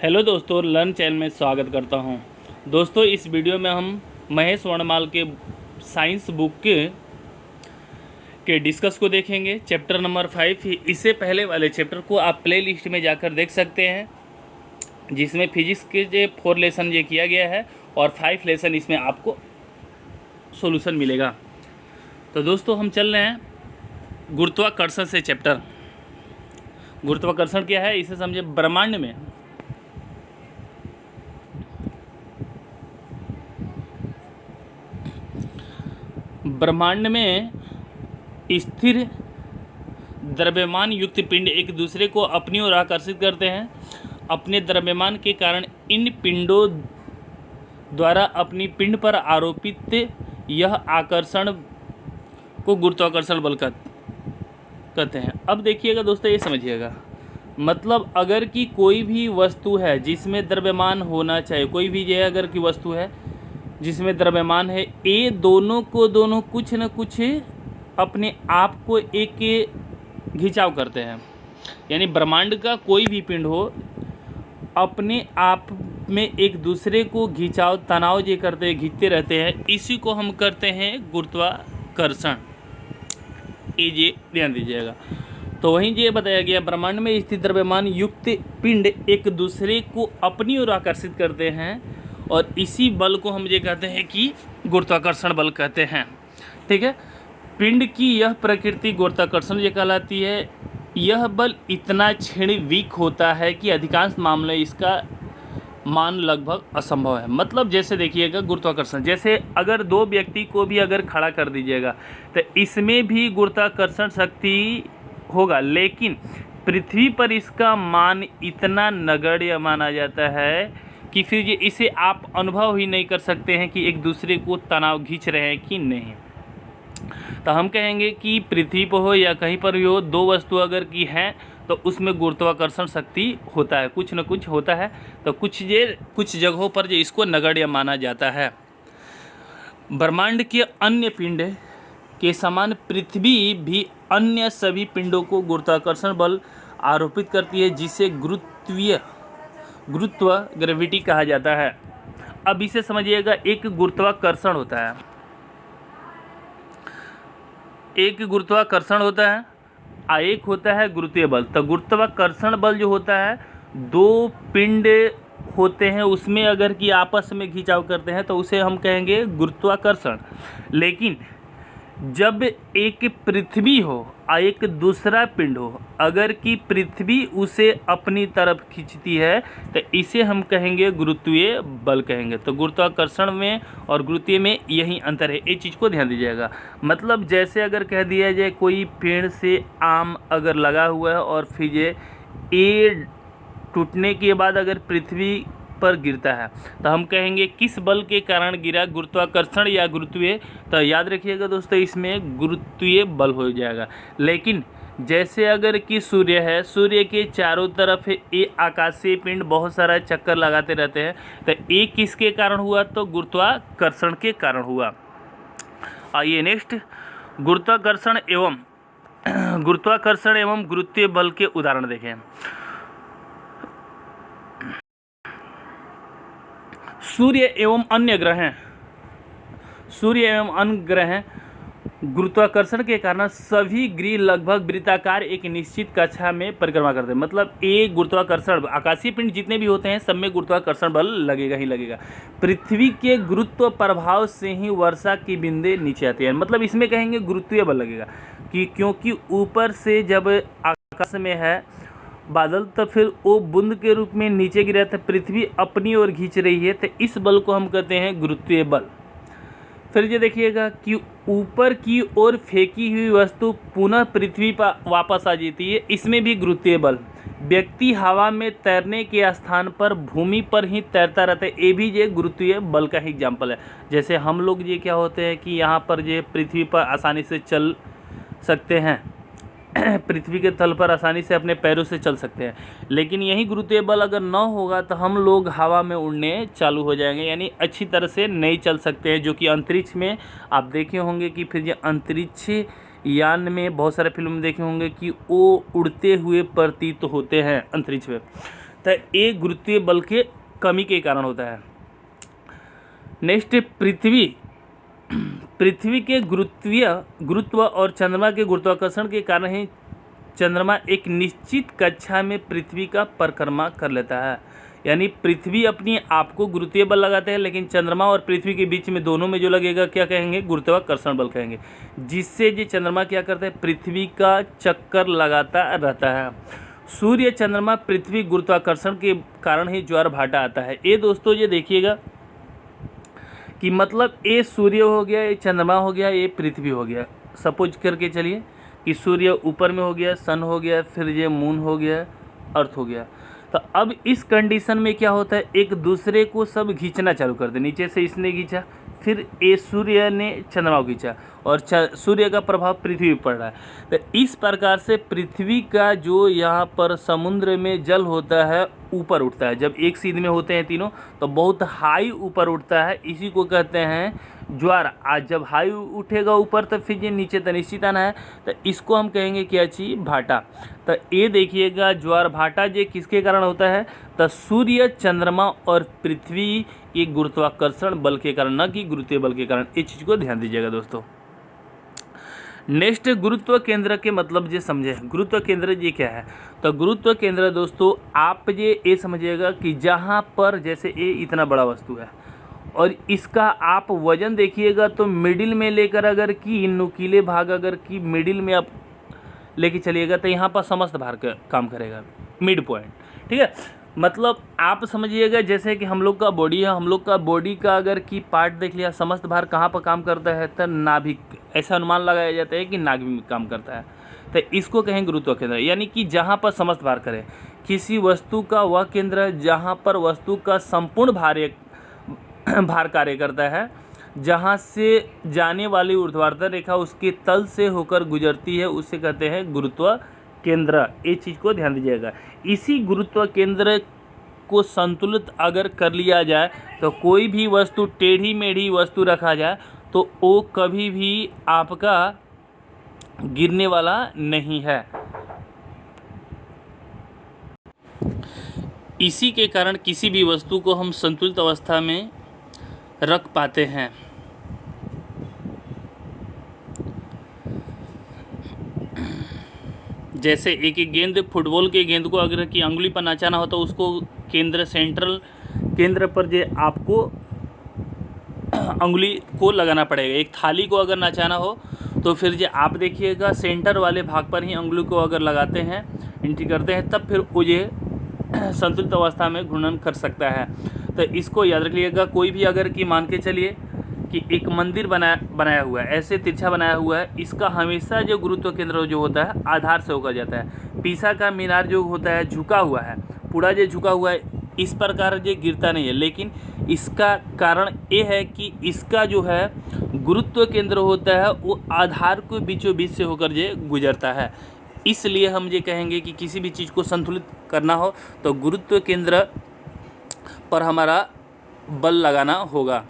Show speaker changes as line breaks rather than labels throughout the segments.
Hello दोस्तों, learn channel में स्वागत करता हूं। दोस्तों, इस वीडियो में हम महेश वर्णमाल के साइंस बुक के डिस्कस को देखेंगे। Chapter number 5। इससे पहले वाले चैप्टर को आप प्ले लिस्ट में जाकर देख सकते हैं, जिसमें फिजिक्स के जो 4 लेसन ये किया गया है और 5 लेसन इसमें आपको सॉल्यूशन मिलेगा। तो दोस्तों, हम चल रहे हैं गुरुत्वाकर्षण से। चैप्टर गुरुत्वाकर्षण क्या है इसे समझे। ब्रह्मांड में स्थिर द्रव्यमान युक्त पिंड एक दूसरे को अपनी ओर आकर्षित करते हैं। अपने द्रव्यमान के कारण इन पिंडों द्वारा अपनी पिंड पर आरोपित यह आकर्षण को गुरुत्वाकर्षण बल कहते हैं। अब देखिएगा दोस्तों, ये समझिएगा, मतलब अगर कि कोई भी वस्तु है जिसमें द्रव्यमान होना चाहिए, कोई भी ये अगर की वस्तु है जिसमें द्रव्यमान है, ये दोनों कुछ न कुछ अपने आप को एक खिंचाव करते हैं। यानी ब्रह्मांड का कोई भी पिंड हो, अपने आप में एक दूसरे को खिंचाव तनाव ये करते हैं, खींचते रहते हैं। इसी को हम करते हैं गुरुत्वाकर्षण। ये ध्यान दीजिएगा। तो वहीं ये बताया गया, ब्रह्मांड में स्थित द्रव्यमान युक्त पिंड एक दूसरे को अपनी ओर आकर्षित करते हैं और इसी बल को हम ये कहते हैं कि गुरुत्वाकर्षण बल कहते हैं। ठीक है। पिंड की यह प्रकृति गुरुत्वाकर्षण ये कहलाती है। यह बल इतना क्षणिक होता है कि अधिकांश मामले इसका मान लगभग असंभव है। मतलब जैसे देखिएगा, गुरुत्वाकर्षण जैसे अगर 2 व्यक्ति को भी अगर खड़ा कर दीजिएगा तो इसमें भी गुरुत्वाकर्षण शक्ति होगा, लेकिन पृथ्वी पर इसका मान इतना नगण्य माना जाता है कि फिर ये इसे आप अनुभव ही नहीं कर सकते हैं कि एक दूसरे को तनाव खींच रहे हैं कि नहीं। तो हम कहेंगे कि पृथ्वी पर हो या कहीं पर भी हो, 2 वस्तु अगर की हैं तो उसमें गुरुत्वाकर्षण शक्ति होता है, कुछ न कुछ होता है। तो कुछ जगहों पर जो इसको नगण्य माना जाता है। ब्रह्मांड के अन्य पिंड के समान पृथ्वी भी अन्य सभी पिंडों को गुरुत्वाकर्षण बल आरोपित करती है, जिसे गुरुत्व ग्रेविटी कहा जाता है। अब इसे समझिएगा, एक गुरुत्वाकर्षण होता है, एक गुरुत्वाकर्षण होता है और एक होता है गुरुत्वीय बल। तो गुरुत्वाकर्षण बल जो होता है, 2 पिंड होते हैं, उसमें अगर कि आपस में खिंचाव करते हैं तो उसे हम कहेंगे गुरुत्वाकर्षण। लेकिन जब एक पृथ्वी हो और एक दूसरा पिंड हो, अगर कि पृथ्वी उसे अपनी तरफ खींचती है तो इसे हम कहेंगे गुरुत्वीय बल कहेंगे। तो गुरुत्वाकर्षण में और गुरुत्वीय में यही अंतर है। ये चीज़ को ध्यान दीजिएगा। मतलब जैसे अगर कह दिया जाए, कोई पेड़ से आम अगर लगा हुआ है और फिर ये टूटने के बाद अगर पृथ्वी पर गिरता है तो हम कहेंगे किस बल के कारण गिरा, गुरुत्वाकर्षण या गुरुत्वीय। तो याद रखिएगा दोस्तों, इसमें गुरुत्वीय बल हो जाएगा। लेकिन जैसे अगर कि सूर्य है, सूर्य के चारों तरफ ये आकाशीय पिंड बहुत सारा चक्कर लगाते रहते हैं, तो ये किसके कारण हुआ, तो गुरुत्वाकर्षण के कारण हुआ। आइए नेक्स्ट, गुरुत्वाकर्षण एवं गुरुत्वीय बल के उदाहरण देखें। सूर्य एवं अन्य ग्रह गुरुत्वाकर्षण के कारण सभी ग्रह लगभग वृत्ताकार एक निश्चित कक्षा में परिक्रमा करते हैं। मतलब एक गुरुत्वाकर्षण, आकाशीय पिंड जितने भी होते हैं सब में गुरुत्वाकर्षण बल लगेगा ही लगेगा। पृथ्वी के गुरुत्व प्रभाव से ही वर्षा की बूंदें नीचे आती है। मतलब इसमें कहेंगे गुरुत्वीय बल लगेगा कि क्योंकि ऊपर से जब आकाश में है बादल, तो फिर वो बूंद के रूप में नीचे गिरा, तो पृथ्वी अपनी ओर खींच रही है, तो इस बल को हम कहते हैं गुरुत्वीय बल। फिर ये देखिएगा कि ऊपर की ओर फेंकी हुई वस्तु पुनः पृथ्वी पर वापस आ जाती है, इसमें भी गुरुत्वीय बल। व्यक्ति हवा में तैरने के स्थान पर भूमि पर ही तैरता रहता है, ये भी ये गुरुत्वीय बल का ही एग्जाम्पल है। जैसे हम लोग ये क्या होते हैं कि यहाँ पर ये पृथ्वी पर आसानी से चल सकते हैं, पृथ्वी के तल पर आसानी से अपने पैरों से चल सकते हैं, लेकिन यही गुरुत्वीय बल अगर न होगा तो हम लोग हवा में उड़ने चालू हो जाएंगे, यानी अच्छी तरह से नहीं चल सकते हैं। जो कि अंतरिक्ष में आप देखे होंगे कि फिर ये अंतरिक्ष यान में बहुत सारे फिल्म देखे होंगे कि वो उड़ते हुए प्रतीत होते हैं अंतरिक्ष में। तो ये गुरुत्वीय बल के कमी के कारण होता है। नेक्स्ट, पृथ्वी के गुरुत्व और चंद्रमा के गुरुत्वाकर्षण के कारण ही चंद्रमा एक निश्चित कक्षा में पृथ्वी का परिक्रमा कर लेता है। यानी पृथ्वी अपनी आप को गुरुत्वीय बल लगाते हैं, लेकिन चंद्रमा और पृथ्वी के बीच में दोनों में जो लगेगा क्या कहेंगे, गुरुत्वाकर्षण बल कहेंगे, जिससे ये चंद्रमा क्या करता है, पृथ्वी का चक्कर लगाता रहता है। सूर्य, चंद्रमा, पृथ्वी गुरुत्वाकर्षण के कारण ही ज्वार भाटा आता है। ये दोस्तों ये देखिएगा कि मतलब ये सूर्य हो गया, ये चंद्रमा हो गया, ये पृथ्वी हो गया। सपोज करके चलिए कि सूर्य ऊपर में हो गया, सन हो गया, फिर ये मून हो गया, अर्थ हो गया। तो अब इस कंडीशन में क्या होता है, एक दूसरे को सब खींचना चालू कर दे। नीचे से इसने खींचा, फिर ये सूर्य ने चंद्रमा को खींचा और सूर्य का प्रभाव पृथ्वी पर पड़ रहा है। तो इस प्रकार से पृथ्वी का जो यहाँ पर समुद्र में जल होता है ऊपर उठता है। जब एक सीध में होते हैं तीनों तो बहुत हाई ऊपर उठता है, इसी को कहते हैं ज्वार। आज जब हाई उठेगा ऊपर तो फिर ये नीचे तो निश्चित आना है, तो इसको हम कहेंगे क्या चीज़, भाटा। तो ये देखिएगा ज्वार भाटा ये किसके कारण होता है, तो सूर्य, चंद्रमा और पृथ्वी के गुरुत्वाकर्षण बल के कारण, न कि गुरुत्वीय बल के कारण। इस चीज़ को ध्यान दीजिएगा दोस्तों। नेक्स्ट, गुरुत्व केंद्र के मतलब ये समझे। गुरुत्व केंद्र ये क्या है, तो गुरुत्व केंद्र दोस्तों आप ये समझिएगा कि जहाँ पर जैसे ये इतना बड़ा वस्तु है और इसका आप वजन देखिएगा तो मिडिल में लेकर अगर की नुकीले भाग अगर की मिडिल में आप लेके चलिएगा तो यहाँ पर समस्त भार का काम करेगा, मिड पॉइंट। ठीक है, मतलब आप समझिएगा जैसे कि हम लोग का बॉडी है, हम लोग का बॉडी का अगर की पार्ट देख लिया, समस्त भार कहाँ पर काम करता है, तो नाभिक। ऐसा अनुमान लगाया जाता है कि नाभिक में काम करता है, तो इसको कहें गुरुत्व केंद्र। यानी कि जहाँ पर समस्त भार करे, किसी वस्तु का वह केंद्र जहाँ पर वस्तु का संपूर्ण भार कार्य करता है, जहाँ से जाने वाली ऊर्ध्वाधर रेखा उसके तल से होकर गुजरती है, उसे कहते हैं गुरुत्व केंद्र। ये चीज़ को ध्यान दीजिएगा। इसी गुरुत्व केंद्र को संतुलित अगर कर लिया जाए तो कोई भी वस्तु टेढ़ी मेढ़ी वस्तु रखा जाए तो वो कभी भी आपका गिरने वाला नहीं है। इसी के कारण किसी भी वस्तु को हम संतुलित अवस्था में रख पाते हैं। जैसे एक गेंद, फुटबॉल के गेंद को अगर की अंगुली पर नचाना हो तो उसको केंद्र, सेंट्रल केंद्र पर जो आपको अंगुली को लगाना पड़ेगा। एक थाली को अगर नचाना हो तो फिर जो आप देखिएगा सेंटर वाले भाग पर ही अंगुली को अगर लगाते हैं, एंट्री करते हैं, तब फिर वो ये संतुलित अवस्था में घूर्णन कर सकता है। तो इसको याद रखिएगा। कोई भी अगर कि मान के चलिए कि एक मंदिर बनाया हुआ है, ऐसे तिरछा बनाया हुआ है, इसका हमेशा जो गुरुत्व केंद्र जो होता है आधार से होकर जाता है। पीसा का मीनार जो होता है झुका हुआ है, पूरा जो झुका हुआ है, इस प्रकार ये गिरता नहीं है, लेकिन इसका कारण ये है कि इसका जो है गुरुत्व केंद्र होता है वो आधार को बीचों बीच से होकर ये गुजरता है। इसलिए हम ये कहेंगे कि किसी भी चीज़ को संतुलित करना हो तो गुरुत्व केंद्र पर हमारा बल लगाना होगा।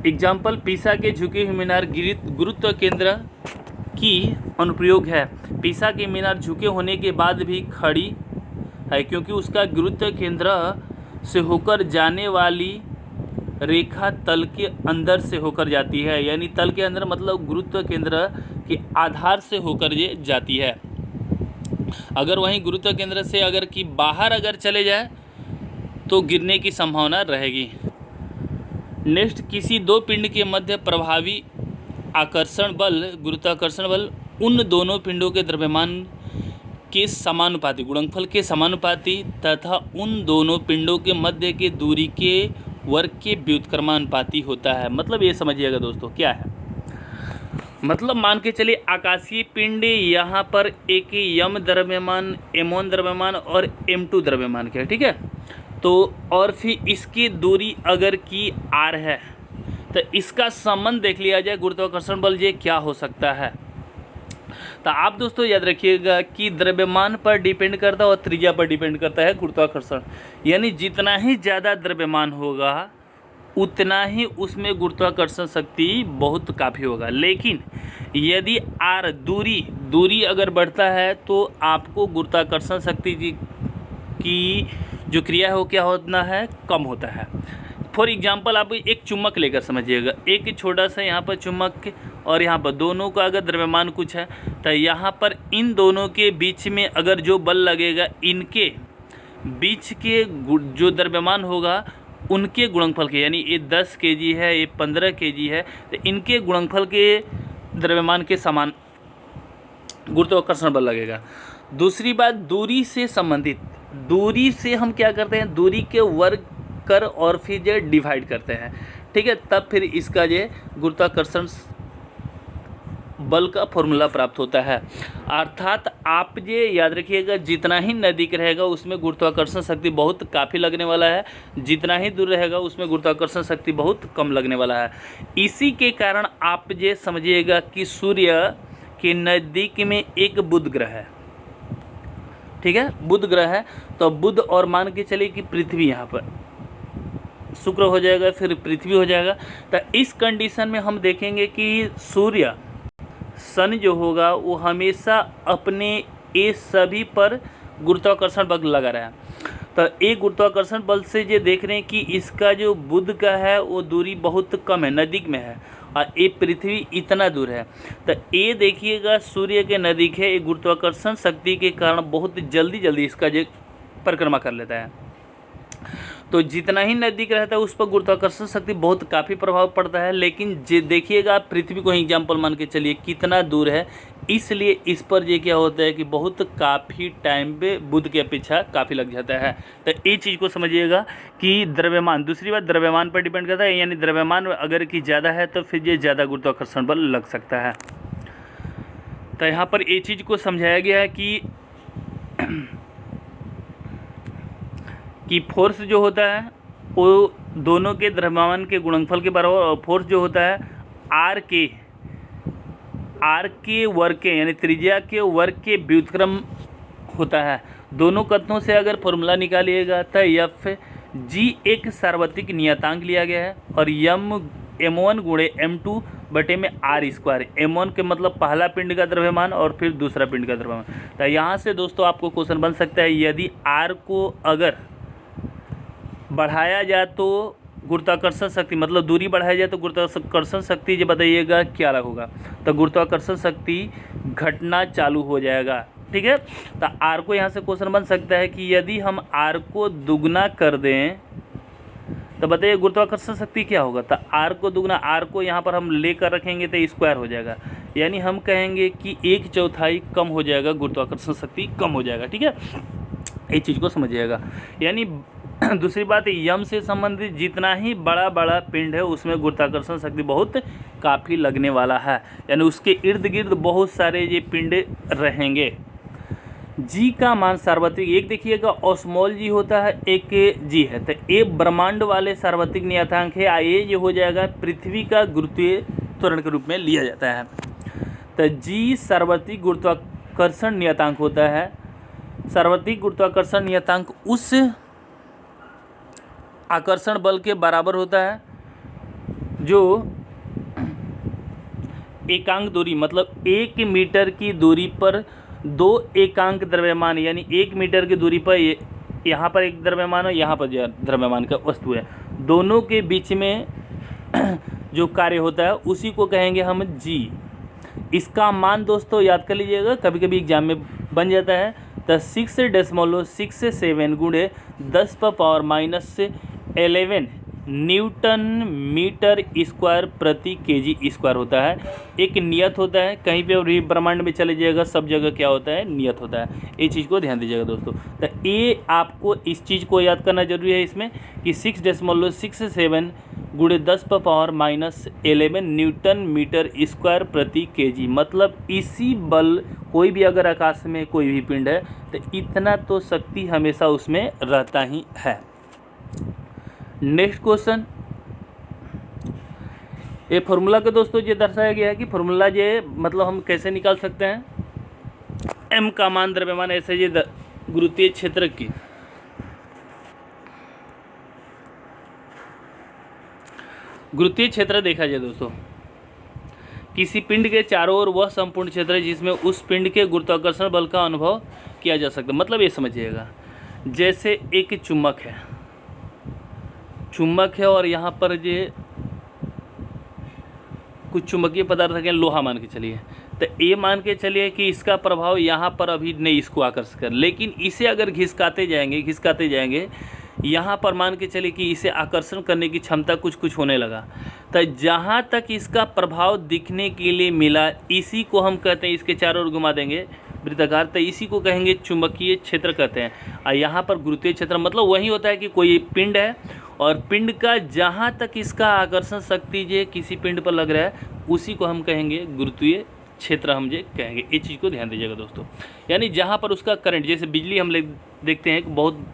एग्जाम्पल, पीसा के झुके हुए मीनार गुरुत्व केंद्र की अनुप्रयोग है। पीसा के मीनार झुके होने के बाद भी खड़ी है क्योंकि उसका गुरुत्व केंद्र से होकर जाने वाली रेखा तल के अंदर से होकर जाती है। यानी तल के अंदर मतलब गुरुत्व केंद्र के आधार से होकर ये जाती है। अगर वहीं गुरुत्व केंद्र से अगर कि बाहर अगर चले जाए तो गिरने की संभावना रहेगी। नेक्स्ट, किसी दो पिंड के मध्य प्रभावी आकर्षण बल, गुरुत्वाकर्षण बल उन दोनों पिंडों के द्रव्यमान के समानुपाती, गुणनफल के समानुपाती तथा उन दोनों पिंडों के मध्य के दूरी के वर्ग के व्युत्क्रमानुपाती होता है। मतलब ये समझिएगा दोस्तों क्या है, मतलब मान के चलिए आकाशीय पिंड यहाँ पर एक यम द्रव्यमान, m1 द्रव्यमान और m2 द्रव्यमान के, ठीक है। तो और फिर इसकी दूरी अगर की r है तो इसका संबंध देख लिया जाए, गुरुत्वाकर्षण बल ये क्या हो सकता है। तो आप दोस्तों याद रखिएगा कि द्रव्यमान पर डिपेंड करता है और त्रिज्या पर डिपेंड करता है गुरुत्वाकर्षण। यानी जितना ही ज़्यादा द्रव्यमान होगा उतना ही उसमें गुरुत्वाकर्षण शक्ति बहुत काफ़ी होगा। लेकिन यदि r दूरी अगर बढ़ता है तो आपको गुरुत्वाकर्षण शक्ति की जो क्रिया है वो क्या होना है, कम होता है। फॉर एग्जांपल आप एक चुम्बक लेकर समझिएगा, एक छोटा सा यहाँ पर चुम्बक और यहाँ पर दोनों का अगर द्रव्यमान कुछ है तो यहाँ पर इन दोनों के बीच में अगर जो बल लगेगा, इनके बीच के जो द्रव्यमान होगा उनके गुणनफल के, यानी ये 10 kg है, ये 15 kg है, तो इनके गुणनफल के द्रव्यमान के समान गुरुत्वाकर्षण बल लगेगा। दूसरी बात, दूरी से संबंधित, दूरी से हम क्या करते हैं, दूरी के वर्ग कर और फिर जो डिवाइड करते हैं, ठीक है, तब फिर इसका जो गुरुत्वाकर्षण बल का फॉर्मूला प्राप्त होता है। अर्थात आप ये याद रखिएगा, जितना ही नज़दीक रहेगा उसमें गुरुत्वाकर्षण शक्ति बहुत काफ़ी लगने वाला है, जितना ही दूर रहेगा उसमें गुरुत्वाकर्षण शक्ति बहुत कम लगने वाला है। इसी के कारण आप ये समझिएगा कि सूर्य के नज़दीक में एक बुध ग्रह है, ठीक है, बुध ग्रह है, तो बुध और मान के चलिए कि पृथ्वी, यहाँ पर शुक्र हो जाएगा, फिर पृथ्वी हो जाएगा। तो इस कंडीशन में हम देखेंगे कि सूर्य सन जो होगा वो हमेशा अपने ये सभी पर गुरुत्वाकर्षण बल लगा रहा है। तो एक गुरुत्वाकर्षण बल से ये देख रहे हैं कि इसका जो बुध का है वो दूरी बहुत कम है, नज़दीक में है, और ये पृथ्वी इतना दूर है। तो ये देखिएगा सूर्य के नज़दीक है, ये गुरुत्वाकर्षण शक्ति के कारण बहुत जल्दी इसका जो परिक्रमा कर लेता है। तो जितना ही नज़दीक रहता है उस पर गुरुत्वाकर्षण शक्ति बहुत काफ़ी प्रभाव पड़ता है। लेकिन जे देखिएगा पृथ्वी को एग्जाम्पल मान के चलिए कितना दूर है, इसलिए इस पर ये क्या होता है कि बहुत काफ़ी टाइम पे बुध की अपेक्षा काफ़ी लग जाता है। तो ये चीज़ को समझिएगा कि द्रव्यमान, दूसरी बात द्रव्यमान पर डिपेंड करता है, यानी द्रव्यमान अगर कि ज़्यादा है तो फिर ये ज़्यादा गुरुत्वाकर्षण बल लग सकता है। तो यहाँ पर ये चीज़ को समझाया गया है कि फोर्स जो होता है वो दोनों के द्रव्यमान के गुणनफल के बराबर, और फोर्स जो होता है आर के वर्ग के, यानी त्रिज्या के वर्ग के व्युत्क्रम होता है। दोनों कथनों से अगर फॉर्मूला निकालिएगा तो एफ जी एक सार्वत्रिक नियतांक लिया गया है, और m1 गुणे m2 बटे में r²। m1 के मतलब पहला पिंड का द्रव्यमान और फिर दूसरा पिंड का द्रव्यमान। तो यहाँ से दोस्तों आपको क्वेश्चन बन सकता है, यदि r को अगर बढ़ाया जाए तो गुरुत्वाकर्षण शक्ति, मतलब दूरी बढ़ाया जाए तो गुरुत्वाकर्षण शक्ति जो बताइएगा क्या होगा, तो गुरुत्वाकर्षण शक्ति घटना चालू हो जाएगा, ठीक है। तो आर को यहाँ से क्वेश्चन बन सकता है कि यदि हम आर को दुगना कर दें तो बताइए गुरुत्वाकर्षण शक्ति क्या होगा। तो आर को दुगना, आर को यहाँ पर हम लेकर रखेंगे तो स्क्वायर हो जाएगा, यानी हम कहेंगे कि 1/4 कम हो जाएगा, गुरुत्वाकर्षण शक्ति कम हो जाएगा, ठीक है। ये चीज़ को समझिएगा। यानी दूसरी बात, यम से संबंधित जितना ही बड़ा पिंड है उसमें गुरुत्वाकर्षण शक्ति बहुत काफ़ी लगने वाला है, यानी उसके इर्द गिर्द बहुत सारे ये पिंड रहेंगे। जी का मान सार्वत्रिक, एक देखिएगा ऑस्मॉल जी होता है, एक जी है, तो ये ब्रह्मांड वाले सार्वत्रिक नियतांक है। ये जो हो जाएगा पृथ्वी का गुरुत्वीय त्वरण के रूप में लिया जाता है। तो जी सार्वत्रिक गुरुत्वाकर्षण नियतांक होता है। सार्वत्रिक गुरुत्वाकर्षण नियतांक उस आकर्षण बल के बराबर होता है जो एकांक दूरी, मतलब 1 मीटर की दूरी पर 2 एकांक द्रव्यमान, यानी 1 मीटर की दूरी पर यहाँ पर एक द्रव्यमान है, यहाँ पर द्रव्यमान का वस्तु है, दोनों के बीच में जो कार्य होता है उसी को कहेंगे हम जी। इसका मान दोस्तों याद कर लीजिएगा, कभी कभी एग्जाम में बन जाता है। तो 6.67 गुणे 10⁻⁻11 न्यूटन मीटर स्क्वायर प्रति केजी स्क्वायर होता है। एक नियत होता है, कहीं पे भी ब्रह्मांड में चले जाइएगा सब जगह क्या होता है, नियत होता है। ये चीज़ को ध्यान दीजिएगा दोस्तों। तो ये आपको इस चीज़ को याद करना जरूरी है इसमें कि 6.67 गुणे 10⁻⁻11 न्यूटन मीटर स्क्वायर प्रति केजी, मतलब इसी बल कोई भी अगर आकाश में कोई भी पिंड है तो इतना तो शक्ति हमेशा उसमें रहता ही है। नेक्स्ट क्वेश्चन, ये फॉर्मूला का दोस्तों ये दर्शाया गया है कि फॉर्मूला ये मतलब हम कैसे निकाल सकते हैं, एम का मान द्रव्यमान ऐसे ये गुरुत्वीय क्षेत्र की गुरुत्वीय क्षेत्र देखा जाए दोस्तों, किसी पिंड के चारों ओर वह संपूर्ण क्षेत्र है जिसमें उस पिंड के गुरुत्वाकर्षण बल का अनुभव किया जा सकता है। मतलब ये समझिएगा, जैसे एक चुम्बक है और यहाँ पर ये कुछ चुंबकीय पदार्थ है, लोहा मान के चलिए, तो ये मान के चलिए कि इसका प्रभाव यहाँ पर अभी नहीं इसको आकर्षित कर, लेकिन इसे अगर घिसकाते जाएंगे यहाँ पर मान के चलिए कि इसे आकर्षण करने की क्षमता कुछ होने लगा, तो जहाँ तक इसका प्रभाव दिखने के लिए मिला इसी को हम कहते हैं, इसके चारों ओर घुमा देंगे वृत्ताकार, तो इसी को कहेंगे चुंबकीय क्षेत्र कहते हैं। और यहाँ पर गुरुत्वीय क्षेत्र मतलब वही होता है कि कोई पिंड है और पिंड का जहाँ तक इसका आकर्षण शक्ति जो किसी पिंड पर लग रहा है उसी को हम कहेंगे गुरुत्वीय क्षेत्र, हम जो कहेंगे। ये चीज़ को ध्यान दीजिएगा दोस्तों, यानी जहाँ पर उसका करंट, जैसे बिजली हम देखते हैं कि बहुत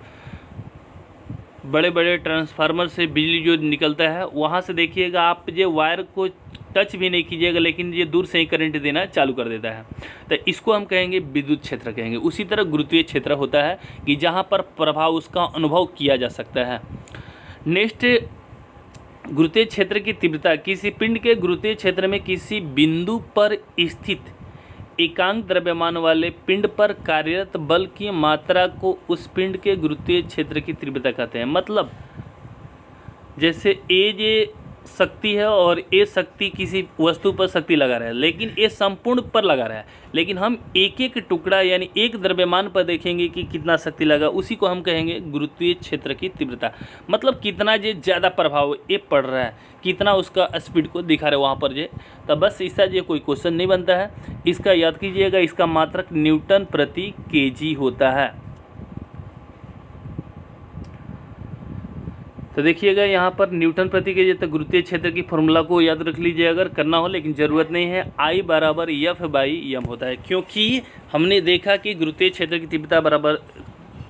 बड़े बड़े ट्रांसफार्मर से बिजली जो निकलता है, वहाँ से देखिएगा आप जो वायर को टच भी नहीं कीजिएगा लेकिन ये दूर से ही करंट देना चालू कर देता है, तो इसको हम कहेंगे विद्युत क्षेत्र कहेंगे। उसी तरह गुरुत्वीय क्षेत्र होता है कि जहाँ पर प्रभाव उसका अनुभव किया जा सकता है। नेक्स्ट, गुरुत्वीय क्षेत्र की तीव्रता, किसी पिंड के गुरुत्वीय क्षेत्र में किसी बिंदु पर स्थित एकांक द्रव्यमान वाले पिंड पर कार्यरत बल की मात्रा को उस पिंड के गुरुत्वीय क्षेत्र की तीव्रता कहते हैं। मतलब जैसे ए जे शक्ति है और ए शक्ति किसी वस्तु पर शक्ति लगा रहा है, लेकिन ए संपूर्ण पर लगा रहा है, लेकिन हम एक एक टुकड़ा यानी एक द्रव्यमान पर देखेंगे कि कितना शक्ति लगा, उसी को हम कहेंगे गुरुत्वीय क्षेत्र की तीव्रता। मतलब कितना जे ज़्यादा प्रभाव ए पड़ रहा है, कितना उसका स्पीड को दिखा रहा है वहाँ पर जे, तो बस इसका जो कोई क्वेश्चन नहीं बनता है। इसका याद कीजिएगा, इसका मात्रक न्यूटन प्रति केजी होता है। तो देखिएगा यहाँ पर न्यूटन प्रति केजी, तो गुरुत्वीय क्षेत्र की फॉर्मूला को याद रख लीजिए अगर करना हो, लेकिन ज़रूरत नहीं है। I बराबर F/m होता है, क्योंकि हमने देखा कि गुरुत्वीय क्षेत्र की तीव्रता बराबर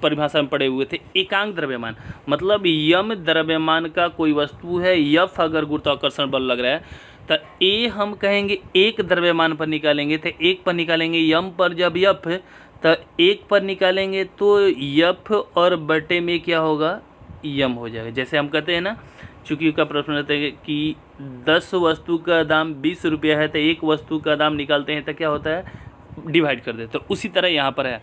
परिभाषा में पढ़े हुए थे एकांक द्रव्यमान, मतलब यम द्रव्यमान का कोई वस्तु है, F अगर गुरुत्वाकर्षण बल लग रहा है तो ए हम कहेंगे एक द्रव्यमान पर निकालेंगे, तो एक पर निकालेंगे यम पर, जब F तो एक पर निकालेंगे तो F और बटे में क्या होगा, यम हो जाएगा। जैसे हम कहते हैं ना, चूँकि का प्रश्न रहता है कि 10 वस्तु का दाम 20 रुपया है तो एक वस्तु का दाम निकालते हैं तो क्या होता है, डिवाइड कर देते, तो उसी तरह यहाँ पर है।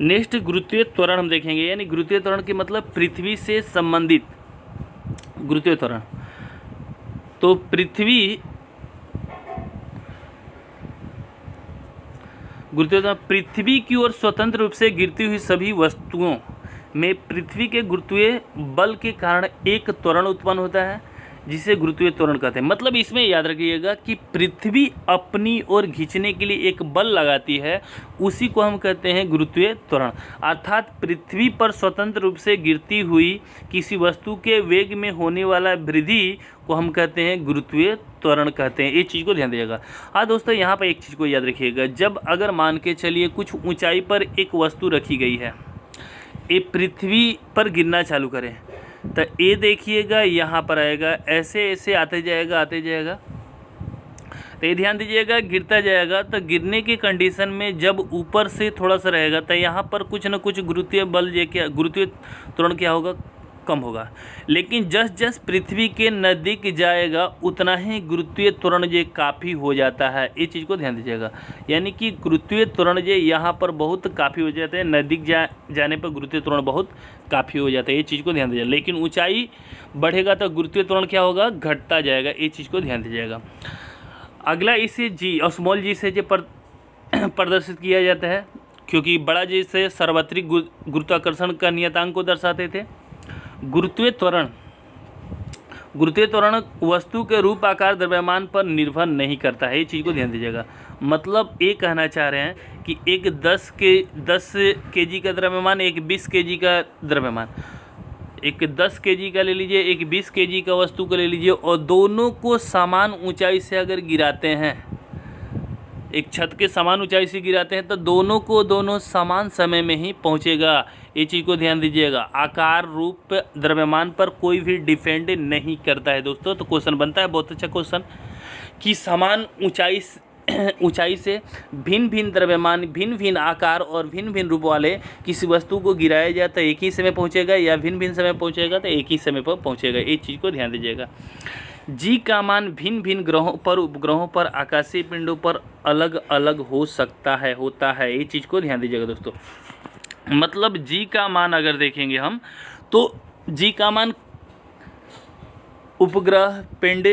नेक्स्ट, गुरुत्वीय त्वरण हम देखेंगे, यानी गुरुत्वीय त्वरण की मतलब पृथ्वी से संबंधित गुरुत्वीय त्वरण। तो गुरुत्वीय त्वरण पृथ्वी की ओर स्वतंत्र रूप से गिरती हुई सभी वस्तुओं में पृथ्वी के गुरुत्वीय बल के कारण एक त्वरण उत्पन्न होता है जिसे गुरुत्वीय त्वरण कहते हैं। मतलब इसमें याद रखिएगा कि पृथ्वी अपनी ओर खींचने के लिए एक बल लगाती है, उसी को हम कहते हैं गुरुत्वीय त्वरण। अर्थात पृथ्वी पर स्वतंत्र रूप से गिरती हुई किसी वस्तु के वेग में होने वाला वृद्धि को हम कहते हैं गुरुत्वीय त्वरण कहते हैं। ये चीज़ को ध्यान दीजिएगा। हाँ दोस्तों, यहाँ पर एक चीज़ को याद रखिएगा, जब अगर मान के चलिए कुछ ऊंचाई पर एक वस्तु रखी गई है, ये पृथ्वी पर गिरना चालू करें, तो ये देखिएगा यहाँ पर आएगा, ऐसे ऐसे आते जाएगा, तो ये ध्यान दीजिएगा गिरता जाएगा। तो गिरने की कंडीशन में जब ऊपर से थोड़ा सा रहेगा तो यहाँ पर कुछ न कुछ गुरुत्वीय बल गुरुत्वीय त्वरण क्या होगा, कम होगा। लेकिन जस पृथ्वी के नज़दीक जाएगा उतना ही गुरुत्वीय त्वरण जे काफ़ी हो जाता है। ये चीज़ को ध्यान दीजिएगा, यानी कि गुरुत्वीय त्वरण जे यहाँ पर बहुत काफ़ी हो जाते हैं, नज़दीक जाने पर गुरुत्वीय त्वरण बहुत काफ़ी हो जाता है। ये चीज़ को ध्यान दीजिएगा। लेकिन ऊंचाई बढ़ेगा तो गुरुत्वीय त्वरण क्या होगा, घटता जाएगा। ये चीज़ को ध्यान दीजिएगा। अगला इसे जी और स्मॉल जी से जो प्रदर्शित किया जाता है, क्योंकि बड़ा जी से सार्वत्रिक गुरुत्वाकर्षण का नियतांक को दर्शाते थे। गुरुत्वीय त्वरण वस्तु के रूप, आकार, द्रव्यमान पर निर्भर नहीं करता है। ये चीज़ को ध्यान दीजिएगा। मतलब ये कहना चाह रहे हैं कि एक 10 केजी का द्रव्यमान, एक 20 केजी का द्रव्यमान, एक 10 केजी का ले लीजिए, एक 20 केजी का वस्तु को ले लीजिए, और दोनों को समान ऊंचाई से अगर गिराते हैं, एक छत के समान ऊंचाई से गिराते हैं, तो दोनों समान समय में ही पहुंचेगा। ये चीज़ को ध्यान दीजिएगा। आकार, रूप, द्रव्यमान पर कोई भी डिपेंड नहीं करता है दोस्तों। तो क्वेश्चन बनता है बहुत अच्छा क्वेश्चन कि समान ऊंचाई से भिन्न भिन्न द्रव्यमान, भिन्न भिन्न आकार और भिन्न भिन्न रूप वाले किसी वस्तु को गिराया जाए तो एक ही समय पहुंचेगा, या भिन्न भिन्न समय पहुंचेगा तो एक ही समय पर पहुंचेगा। ये चीज़ को ध्यान दीजिएगा। जी का मान भिन्न भिन्न ग्रहों पर, उपग्रहों पर, आकाशीय पिंडों पर अलग अलग हो सकता है, होता है। ये चीज़ को ध्यान दीजिएगा दोस्तों। मतलब जी का मान अगर देखेंगे हम तो जी का मान उपग्रह, पिंड,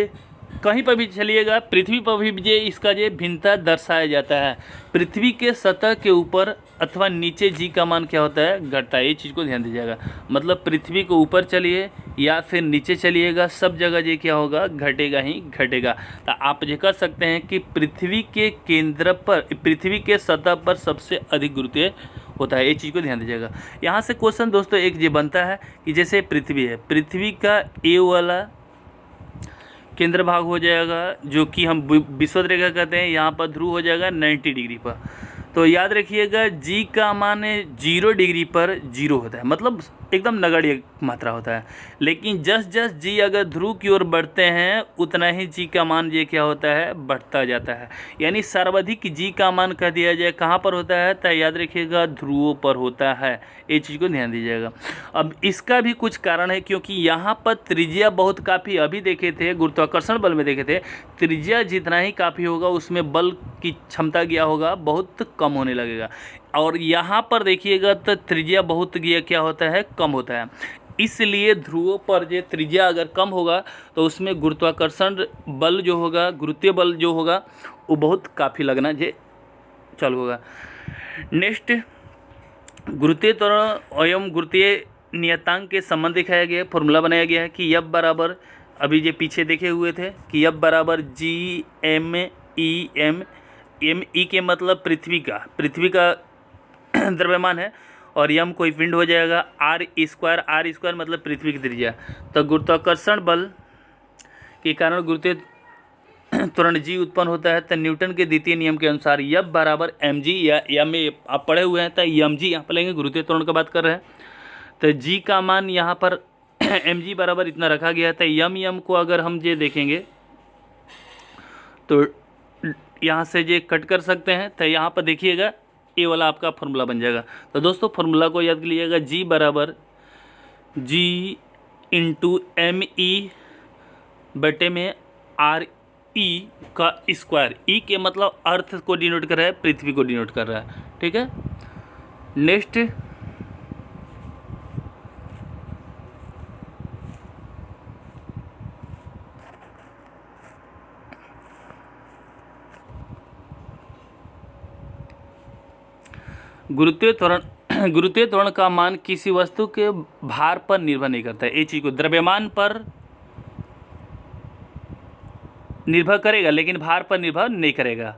कहीं पर भी चलिएगा, पृथ्वी पर भी ये इसका ये भिन्नता दर्शाया जाता है। पृथ्वी के सतह के ऊपर अथवा नीचे जी का मान क्या होता है, घटता है। ये चीज़ को ध्यान दीजिएगा। मतलब पृथ्वी को ऊपर चलिए या फिर नीचे चलिएगा, सब जगह ये क्या होगा, घटेगा ही घटेगा। तो आप ये कह सकते हैं कि पृथ्वी के केंद्र पर, पृथ्वी के सतह पर सबसे अधिक गुरुत्व होता है। ये चीज़ को ध्यान दीजिएगा। यहाँ से क्वेश्चन दोस्तों एक ये बनता है कि जैसे पृथ्वी है, पृथ्वी का ए वाला केंद्र भाग हो जाएगा जो कि हम विषुवत रेखा कहते हैं, यहाँ पर ध्रुव हो जाएगा 90 डिग्री पर। तो याद रखिएगा जी का मान 0 डिग्री पर 0 होता है, मतलब एकदम नगण्य मात्रा होता है। लेकिन जस जस जी अगर ध्रुव की ओर बढ़ते हैं उतना ही जी का मान ये क्या होता है, बढ़ता जाता है। यानी सर्वाधिक जी का मान कह दिया जाए कहाँ पर होता है, तो याद रखिएगा ध्रुवों पर होता है। ये चीज़ को ध्यान दीजिएगा। अब इसका भी कुछ कारण है, क्योंकि यहाँ पर त्रिज्या बहुत काफ़ी, अभी देखे थे गुरुत्वाकर्षण बल में देखे थे, त्रिज्या जितना ही काफ़ी होगा उसमें बल की क्षमता क्या होगा, बहुत कम होने लगेगा। और यहाँ पर देखिएगा तो त्रिज्या बहुत गया क्या होता है, कम होता है। इसलिए ध्रुवों पर जो त्रिज्या अगर कम होगा तो उसमें गुरुत्वाकर्षण बल जो होगा, गुरुत्वीय बल जो होगा वो बहुत काफ़ी लगना जे चालू होगा। नेक्स्ट, गुरुत्वीय त्वरण एवं गुरुत्वीय नियतांक के संबंध दिखाया गया है। फॉर्मूला बनाया गया है कि एफ बराबर, अभी जो पीछे देखे हुए थे कि एफ बराबर G M E M, M E के मतलब पृथ्वी का द्रव्यमान है, और यम कोई पिंड हो जाएगा, आर स्क्वायर मतलब पृथ्वी की त्रिज्या। तो गुरुत्वाकर्षण बल के कारण गुरुत्वीय त्वरण जी उत्पन्न होता है। तो न्यूटन के द्वितीय नियम के अनुसार एफ बराबर एम जी, या एम में आप पढ़े हुए हैं तो एम जी यहाँ पर लेंगे, गुरुत्वीय त्वरण का बात कर रहे हैं। तो जी का मान यहाँ पर एम जी बराबर इतना रखा गया है। तो यम को अगर हम ये देखेंगे तो यहाँ से ये कट कर सकते हैं। तो यहाँ पर देखिएगा ये वाला आपका फॉर्मूला बन जाएगा। तो दोस्तों फॉर्मूला को याद कर लीजिएगा, जी बराबर जी इंटू एम ई बटे में आर ई का स्क्वायर। ई के मतलब अर्थ को डिनोट कर रहा है, पृथ्वी को डिनोट कर रहा है। ठीक है। नेक्स्ट, गुरुत्वीय त्वरण का मान किसी वस्तु के भार पर निर्भर नहीं करता है। ये चीज़ को द्रव्यमान पर निर्भर करेगा लेकिन भार पर निर्भर नहीं करेगा,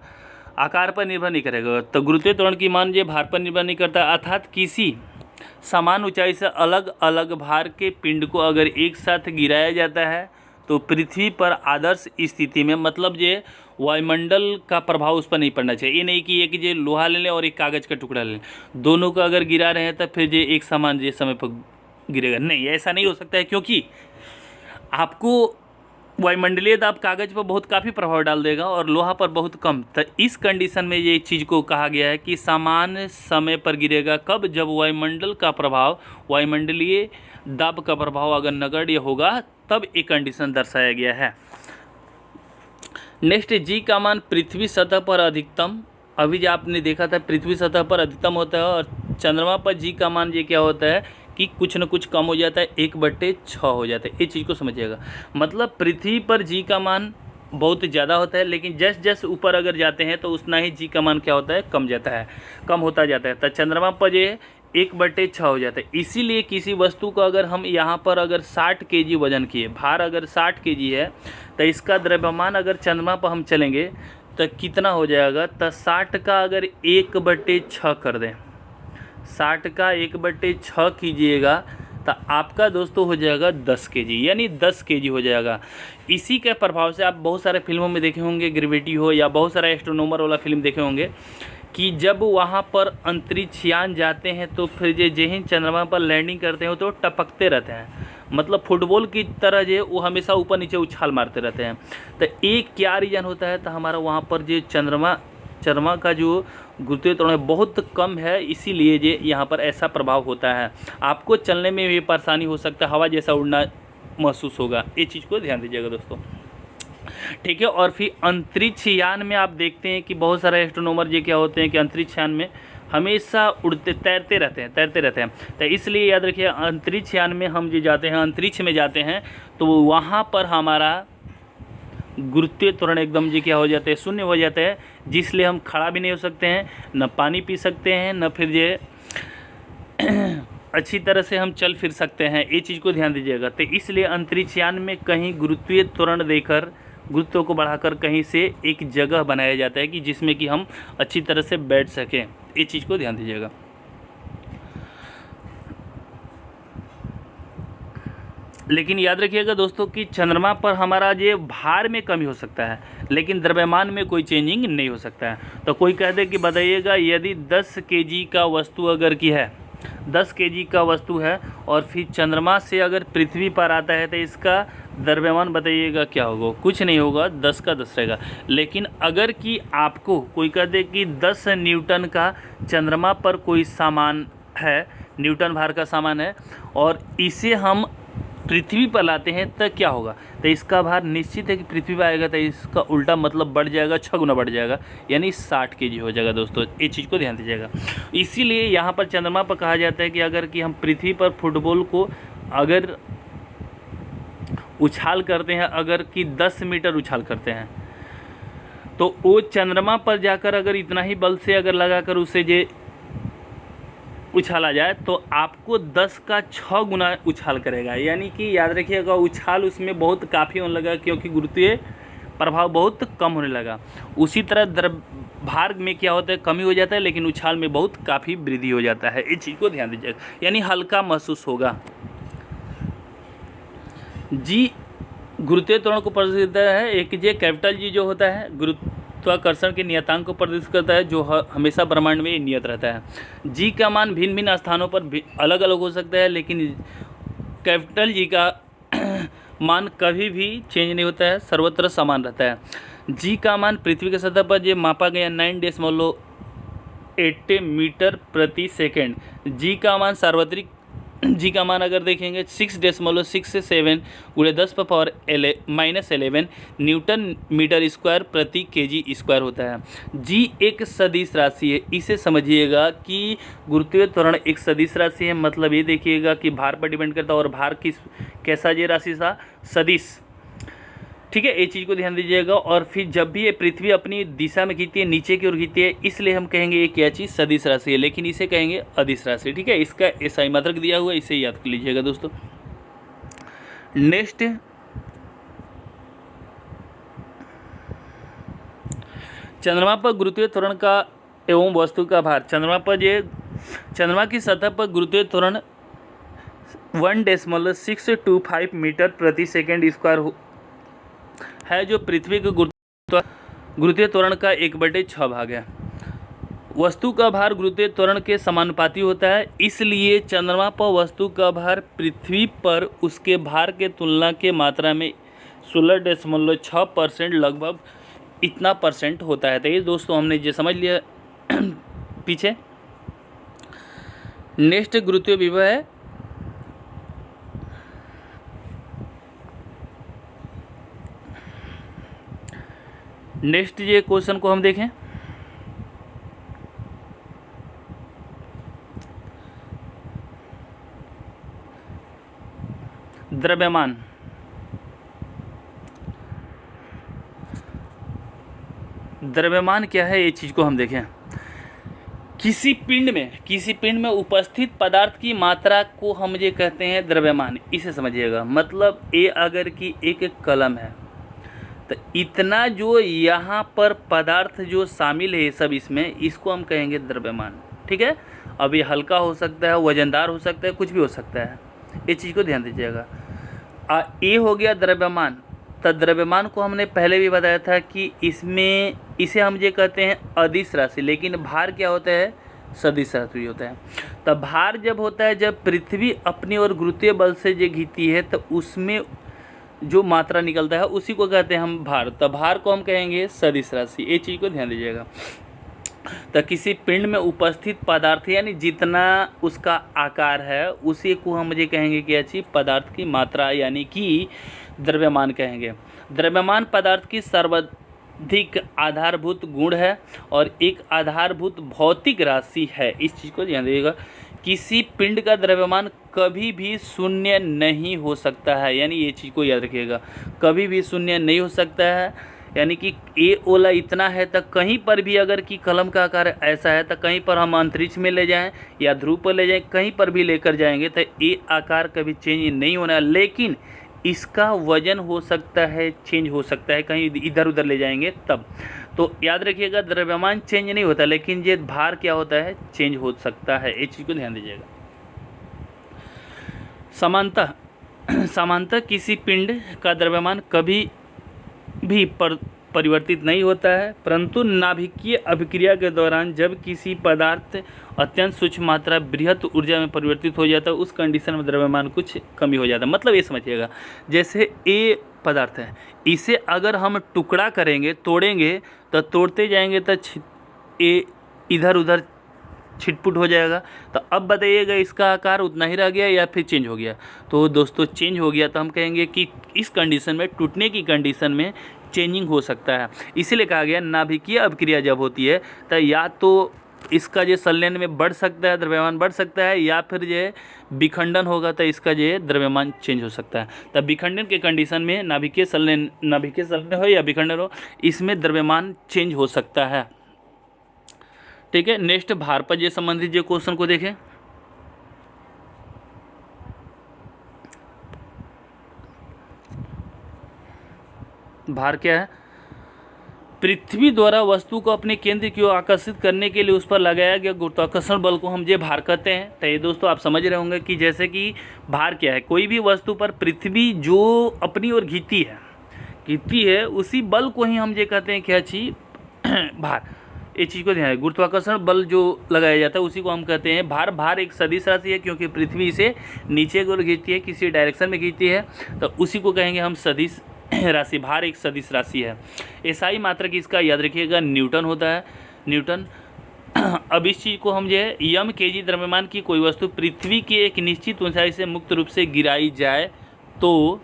आकार पर निर्भर नहीं करेगा। तो गुरुत्वीय त्वरण की मान ये भार पर निर्भर नहीं करता, अर्थात किसी समान ऊंचाई से अलग अलग भार के पिंड को अगर एक साथ गिराया जाता है तो पृथ्वी पर आदर्श स्थिति में, मतलब ये वायुमंडल का प्रभाव उस पर नहीं पड़ना चाहिए। ये नहीं कि एक ये लोहा ले लें और एक कागज़ का टुकड़ा ले लें, दोनों को अगर गिरा रहे हैं तो फिर ये एक समान ये समय पर गिरेगा, नहीं, ऐसा नहीं हो सकता है। क्योंकि आपको वायुमंडलीय दाब कागज़ पर बहुत काफ़ी प्रभाव डाल देगा और लोहा पर बहुत कम। तो इस कंडीशन में ये चीज़ को कहा गया है कि समान समय पर गिरेगा। कब? जब वायुमंडल का प्रभाव, वायुमंडलीय दाब का प्रभाव अगर नगण्य होगा तब एक कंडीशन दर्शाया गया है। नेक्स्ट, जी का मान पृथ्वी सतह पर अधिकतम, अभी जो आपने देखा था पृथ्वी सतह पर अधिकतम होता है और चंद्रमा पर जी का मान ये क्या होता है कि कुछ न कुछ कम हो जाता है, 1/6 हो जाता है। ये चीज़ को समझिएगा। मतलब पृथ्वी पर जी का मान बहुत ज़्यादा होता है, लेकिन जस जस ऊपर अगर जाते हैं तो उतना ही जी का मान क्या होता है, कम जाता है, कम होता जाता है। तो चंद्रमा पर ये 1/6 हो जाता है। इसीलिए किसी वस्तु को अगर हम यहाँ पर अगर 60 kg वजन किए, भार अगर 60 kg है, तो इसका द्रव्यमान अगर चंद्रमा पर हम चलेंगे तो कितना हो जाएगा, तो 60 का अगर 1/6 कर दें, 60 का 1/6 कीजिएगा तो आपका दोस्तों हो जाएगा 10 kg, यानी 10 kg हो जाएगा। इसी के प्रभाव से आप बहुत सारे फिल्मों में देखे होंगे, ग्रेविटी हो या बहुत सारा एस्ट्रोनॉमर वाला फिल्म देखे होंगे कि जब वहाँ पर अंतरिक्ष यान जाते हैं तो फिर जैसे चंद्रमा पर लैंडिंग करते हैं तो टपकते रहते हैं, मतलब फुटबॉल की तरह जो वो हमेशा ऊपर नीचे उछाल मारते रहते हैं। तो एक क्या रीज़न होता है, तो हमारा वहाँ पर जो चंद्रमा का जो गुरुत्वीय त्वरण बहुत कम है, इसीलिए ये यहाँ पर ऐसा प्रभाव होता है। आपको चलने में भी परेशानी हो सकता है, हवा जैसा उड़ना महसूस होगा। ये चीज़ को ध्यान दीजिएगा दोस्तों। ठीक है। और फिर अंतरिक्ष यान में आप देखते हैं कि बहुत सारे एस्ट्रोनॉमर ये क्या होते हैं कि अंतरिक्ष यान में हमेशा उड़ते तैरते रहते हैं। तो इसलिए याद रखिए, अंतरिक्ष यान में हम जो जाते हैं, अंतरिक्ष में जाते हैं, तो वहाँ पर हमारा गुरुत्वीय त्वरण एकदम जी क्या हो जाते हैं, शून्य हो जाते हैं, जिसलिए हम खड़ा भी नहीं हो सकते हैं, न पानी पी सकते हैं, न फिर ये अच्छी तरह से हम चल फिर सकते हैं। ये चीज़ को ध्यान दीजिएगा। तो इसलिए अंतरिक्ष यान में कहीं गुरुत्वीय त्वरण देकर, गुरुत्व को बढ़ाकर कहीं से एक जगह बनाया जाता है कि जिसमें कि हम अच्छी तरह से बैठ सकें। ये चीज़ को ध्यान दीजिएगा। लेकिन याद रखिएगा दोस्तों कि चंद्रमा पर हमारा ये भार में कमी हो सकता है, लेकिन द्रव्यमान में कोई चेंजिंग नहीं हो सकता है। तो कोई कह दे कि बताइएगा, यदि 10 केजी का वस्तु अगर की है, 10 केजी का वस्तु है और फिर चंद्रमा से अगर पृथ्वी पर आता है, तो इसका द्रव्यमान बताइएगा क्या होगा? कुछ नहीं होगा, 10 का 10 रहेगा। लेकिन अगर कि आपको कोई कह दे कि 10 न्यूटन का चंद्रमा पर कोई सामान है, न्यूटन भार का सामान है, और इसे हम पृथ्वी पर लाते हैं, तो क्या होगा? तो इसका भार निश्चित है कि पृथ्वी पर आएगा, तो इसका उल्टा मतलब बढ़ जाएगा, 6 गुना बढ़ जाएगा, यानी 60 केजी हो जाएगा। दोस्तों ये चीज़ को ध्यान दीजिएगा। इसीलिए यहाँ पर चंद्रमा पर कहा जाता है कि अगर कि हम पृथ्वी पर फुटबॉल को अगर उछाल करते हैं, अगर कि 10 मीटर उछाल करते हैं, तो वो चंद्रमा पर जाकर अगर इतना ही बल से अगर लगाकर उसे जे उछाला जाए, तो आपको 10 का 6 गुना उछाल करेगा। यानी कि याद रखिएगा, उछाल उसमें बहुत काफ़ी होने लगा, क्योंकि गुरुत्वीय प्रभाव बहुत कम होने लगा। उसी तरह भार में क्या होता है, कमी हो जाता है, लेकिन उछाल में बहुत काफ़ी वृद्धि हो जाता है। इस चीज़ को ध्यान दीजिएगा, यानी हल्का महसूस होगा। जी गुरुत्वीय त्वरण को प्रदर्शित करता है। एक जे कैपिटल जी जो होता है, गुरुत्वाकर्षण के नियतांक को प्रदर्शित करता है, जो हमेशा ब्रह्मांड में नियत रहता है। जी का मान भिन्न भिन्न स्थानों पर अलग अलग हो सकता है, लेकिन कैपिटल जी का मान कभी भी चेंज नहीं होता है, सर्वत्र समान रहता है। जी का मान पृथ्वी के सतह पर जो मापा गया 9.8 मीटर प्रति सेकेंड। जी का मान सार्वत्रिक, जी का मान अगर देखेंगे 6.67 × 10⁻11 न्यूटन मीटर स्क्वायर प्रति केजी स्क्वायर होता है। जी एक सदिश राशि है, इसे समझिएगा कि गुरुत्वीय त्वरण एक सदिश राशि है। मतलब ये देखिएगा कि भार पर डिपेंड करता है, और भार कैसा ये राशि था, सदिश। ठीक है, ये चीज़ को ध्यान दीजिएगा। और फिर जब भी ये पृथ्वी अपनी दिशा में खींचती है, नीचे की ओर खींचती है, इसलिए हम कहेंगे ये क्या चीज़, सदिश राशि है, लेकिन इसे कहेंगे अदिश राशि। ठीक है, इसका SI मात्रक दिया हुआ है, इसे याद कर लीजिएगा दोस्तों। नेक्स्ट चंद्रमा पर गुरुत्वीय त्वरण का एवं वस्तु का भार। चंद्रमा की सतह पर गुरुत्वीय त्वरण 1.625 मीटर प्रति सेकेंड स्क्वायर है, जो पृथ्वी के गुरुत्वीय त्वरण का 1/6 भाग है। वस्तु का भार गुरुत्वीय त्वरण के समानुपाती होता है, इसलिए चंद्रमा पर वस्तु का भार पृथ्वी पर उसके भार के तुलना के मात्रा में 16.6% लगभग इतना परसेंट होता है। तो ये दोस्तों हमने ये समझ लिया पीछे। नेक्स्ट गुरुत्वीय विभव है नेक्स्ट ये क्वेश्चन को हम देखें। द्रव्यमान। द्रव्यमान क्या है, ये चीज़ को हम देखें। किसी पिंड में उपस्थित पदार्थ की मात्रा को हम ये कहते हैं द्रव्यमान। इसे समझिएगा। मतलब ये अगर कि एक कलम है, तो इतना जो यहाँ पर पदार्थ जो शामिल है सब इसमें, इसको हम कहेंगे द्रव्यमान। ठीक है, अब ये हल्का हो सकता है, वजनदार हो सकता है, कुछ भी हो सकता है। ये चीज़ को ध्यान दीजिएगा। ये हो गया द्रव्यमान। तो द्रव्यमान को हमने पहले भी बताया था कि इसे हम ये कहते हैं अदिश राशि, लेकिन भार क्या होता है, सदिश राशि होता है। तो भार जब होता है, जब पृथ्वी अपनी ओर गुरुत्वीय बल से जो घीचती है, तो उसमें जो मात्रा निकलता है उसी को कहते हैं हम भार। तो भार को हम कहेंगे सदिश राशि। ये चीज़ को ध्यान दीजिएगा। तो किसी पिंड में उपस्थित पदार्थ यानी जितना उसका आकार है उसी को हम मुझे कहेंगे कि अच्छी पदार्थ की मात्रा यानी कि द्रव्यमान कहेंगे। द्रव्यमान पदार्थ की सर्वाधिक आधारभूत गुण है और एक आधारभूत भौतिक राशि है। इस चीज़ को ध्यान दीजिएगा। किसी पिंड का द्रव्यमान कभी भी शून्य नहीं हो सकता है, यानी ये चीज़ को याद रखिएगा, कभी भी शून्य नहीं हो सकता है। यानी कि ए ओला इतना है तो कहीं पर भी अगर कि कलम का आकार ऐसा है तो कहीं पर हम अंतरिक्ष में ले जाएं या ध्रुव पर ले जाएं, कहीं पर भी लेकर जाएंगे तो ए आकार कभी चेंज नहीं होना है, लेकिन इसका वजन हो सकता है, चेंज हो सकता है, कहीं इधर उधर ले जाएंगे तब। तो याद रखिएगा द्रव्यमान चेंज नहीं होता, लेकिन ये भार क्या होता है, चेंज हो सकता है। इस चीज़ को ध्यान दीजिएगा। समानतः किसी पिंड का द्रव्यमान कभी भी परिवर्तित नहीं होता है, परंतु नाभिकीय अभिक्रिया के दौरान जब किसी पदार्थ अत्यंत सूक्ष्म मात्रा बृहत ऊर्जा में परिवर्तित हो जाता है उस कंडीशन में द्रव्यमान कुछ कमी हो जाता है। मतलब ये समझिएगा, जैसे ए पदार्थ है, इसे अगर हम टुकड़ा करेंगे, तोड़ेंगे तो तोड़ते जाएंगे तो ए इधर उधर छिटपुट हो जाएगा। तो अब बताइएगा इसका आकार उतना ही रह गया या फिर चेंज हो गया। तो दोस्तों चेंज हो गया, तो हम कहेंगे कि इस कंडीशन में, टूटने की कंडीशन में चेंजिंग हो सकता है। इसीलिए कहा गया नाभिकीय अभिक्रिया जब होती है तो या तो इसका जो संलयन में बढ़ सकता है, द्रव्यमान बढ़ सकता है, या फिर जो विखंडन होगा तो इसका जो द्रव्यमान चेंज हो सकता है। तब विखंडन के कंडीशन में नाभिकीय संलयन हो या विखंडन हो, इसमें द्रव्यमान चेंज हो सकता है। ठीक है, नेक्स्ट भार पर जो संबंधित जो क्वेश्चन को देखें। भार क्या है? पृथ्वी द्वारा वस्तु को अपने केंद्र की ओर आकर्षित करने के लिए उस पर लगाया गया गुरुत्वाकर्षण बल को हम जे भार कहते हैं। तो ये दोस्तों आप समझ रहे होंगे कि जैसे कि भार क्या है, कोई भी वस्तु पर पृथ्वी जो अपनी ओर खींचती है उसी बल को ही हम ये कहते हैं क्या चीज, भार। ये चीज़ को ध्यान है, गुरुत्वाकर्षण बल जो लगाया जाता है उसी को हम कहते हैं भार। भार एक सदिश राशि है क्योंकि पृथ्वी इसे नीचे की ओर खींचती है, किसी डायरेक्शन में खींचती है, तो उसी को कहेंगे हम सदिश राशि। भार एक सदिश राशि है। एसआई मात्रक इसका याद रखिएगा न्यूटन होता है, न्यूटन। अब इस चीज़ को हम जो है यम केजी द्रव्यमान की कोई वस्तु पृथ्वी की एक निश्चित ऊंचाई से मुक्त रूप से गिराई जाए तो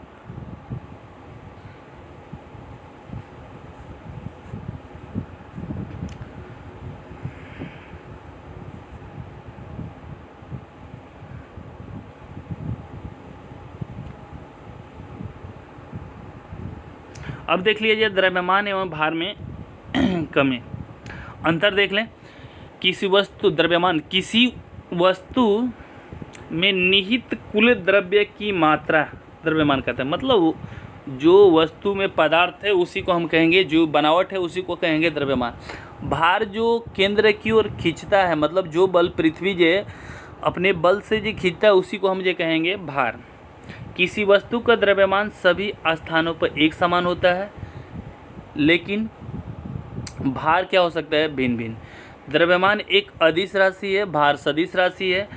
अब देख लीजिए द्रव्यमान एवं भार में कमी अंतर देख लें। किसी वस्तु द्रव्यमान किसी वस्तु में निहित कुल द्रव्य की मात्रा द्रव्यमान कहते हैं। मतलब जो वस्तु में पदार्थ है उसी को हम कहेंगे, जो बनावट है उसी को कहेंगे द्रव्यमान। भार जो केंद्र की ओर खींचता है, मतलब जो बल पृथ्वी जे अपने बल से जो खींचता है उसी को हम ये कहेंगे भार। किसी वस्तु का द्रव्यमान सभी स्थानों पर एक समान होता है, लेकिन भार क्या हो सकता है, भिन्न भिन्न। द्रव्यमान एक अदिश राशि है, भार सदिश राशि है।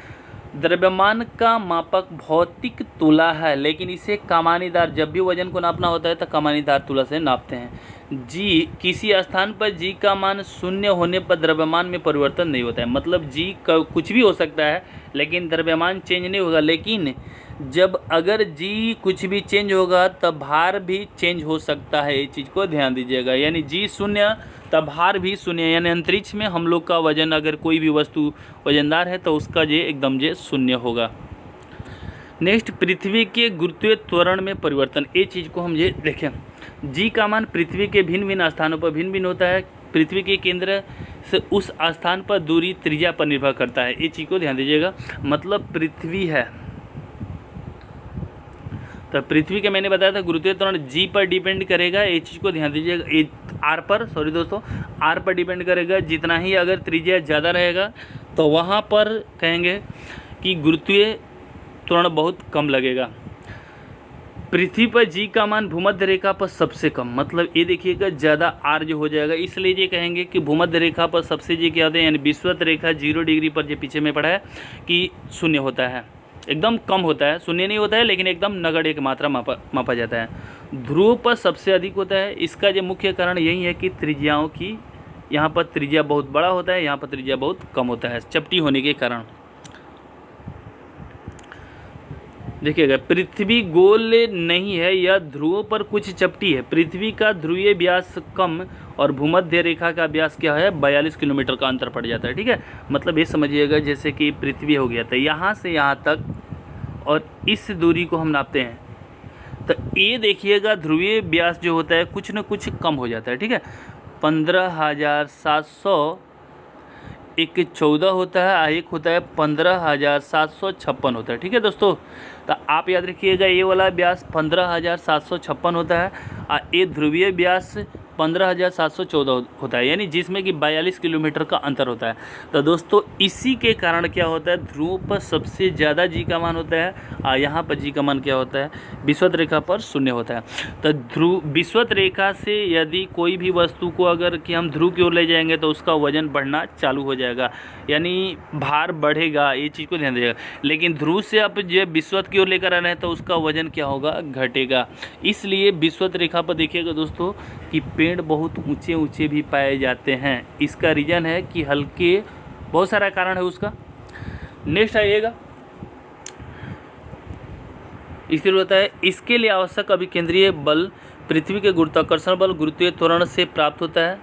द्रव्यमान का मापक भौतिक तुला है, लेकिन इसे कमानीदार, जब भी वजन को नापना होता है तो कमानीदार तुला से नापते हैं। जी किसी स्थान पर जी का मान शून्य होने पर द्रव्यमान में परिवर्तन नहीं होता है। मतलब जी का कुछ भी हो सकता है लेकिन द्रव्यमान चेंज नहीं होगा, लेकिन जब अगर जी कुछ भी चेंज होगा तब भार भी चेंज हो सकता है। ये चीज़ को ध्यान दीजिएगा। यानी जी शून्य तब भार भी शून्य। यानी अंतरिक्ष में हम लोग का वजन, अगर कोई भी वस्तु वजनदार है तो उसका जे एकदम जे शून्य होगा। नेक्स्ट, पृथ्वी के गुरुत्वीय त्वरण में परिवर्तन। ये चीज़ को हम ये देखें। जी का मान पृथ्वी के भिन्न भिन्न स्थानों पर भिन्न भिन्न होता है। पृथ्वी के केंद्र से उस स्थान पर दूरी त्रिज्या पर निर्भर करता है। ये चीज़ को ध्यान दीजिएगा। मतलब पृथ्वी है तो पृथ्वी के मैंने बताया था गुरुत्वीय त्वरण जी पर डिपेंड करेगा। ये चीज़ को ध्यान दीजिएगा। आर पर, सॉरी दोस्तों, आर पर डिपेंड करेगा। जितना ही अगर त्रिज्या ज़्यादा रहेगा तो वहाँ पर कहेंगे कि गुरुत्वीय त्वरण बहुत कम लगेगा। पृथ्वी पर जी का मान भूमध्य रेखा पर सबसे कम, मतलब ये देखिएगा ज़्यादा आर जो हो जाएगा, इसलिए ये कहेंगे कि भूमध्य रेखा पर सबसे जी क्या होता है, यानी विषुवत रेखा 0 डिग्री पर जो पीछे में पड़ा है कि शून्य होता है, एकदम कम होता है। शून्य नहीं होता है लेकिन एकदम नगण्य की मात्रा मापा जाता है। ध्रुव पर सबसे अधिक होता है। इसका जो मुख्य कारण यही है कि त्रिज्याओं की यहाँ पर त्रिज्या बहुत बड़ा होता है, यहाँ पर त्रिज्या बहुत कम होता है चपटी होने के कारण। देखिएगा, पृथ्वी गोल नहीं है, यह ध्रुवों पर कुछ चपटी है। पृथ्वी का ध्रुवीय व्यास कम और भूमध्य रेखा का व्यास क्या है, 42 किलोमीटर का अंतर पड़ जाता है। ठीक है, मतलब ये समझिएगा जैसे कि पृथ्वी हो गया था यहाँ से यहाँ तक, और इस दूरी को हम नापते हैं, तो ये देखिएगा ध्रुवीय व्यास जो होता है कुछ न कुछ कम हो जाता है। ठीक है, 15,700 एक 14 होता है, एक होता है 15,756 होता है। ठीक है दोस्तों, तो आप याद रखिएगा ये वाला व्यास 15,756 होता है और ये ध्रुवीय व्यास 15,714 होता है, यानी जिसमें कि 42 किलोमीटर का अंतर होता है। तो दोस्तों इसी के कारण क्या होता है, ध्रुव पर सबसे ज़्यादा जी का मान होता है और यहाँ पर जी का मान क्या होता है, विषुवत रेखा पर 0 होता है। तो ध्रुव विषुवत रेखा से यदि कोई भी वस्तु को अगर कि हम ध्रुव की ओर ले जाएंगे तो उसका वजन बढ़ना चालू हो जाएगा, यानी भार बढ़ेगा, ये चीज़ को ध्यान दीजिएगा। लेकिन ध्रुव से आप जो विषुवत की ओर लेकर आ रहे हैं तो उसका वजन क्या होगा, घटेगा। इसलिए विषुवत रेखा पर देखिएगा दोस्तों कि पेड़ बहुत ऊंचे ऊंचे भी पाए जाते हैं। इसका रीज़न है कि हल्के, बहुत सारा कारण है उसका। नेक्स्ट आइएगा, स्थिर होता है। इसके लिए आवश्यक अभिकेंद्रीय बल पृथ्वी के गुरुत्वाकर्षण बल गुरुत्वीय त्वरण से प्राप्त होता है।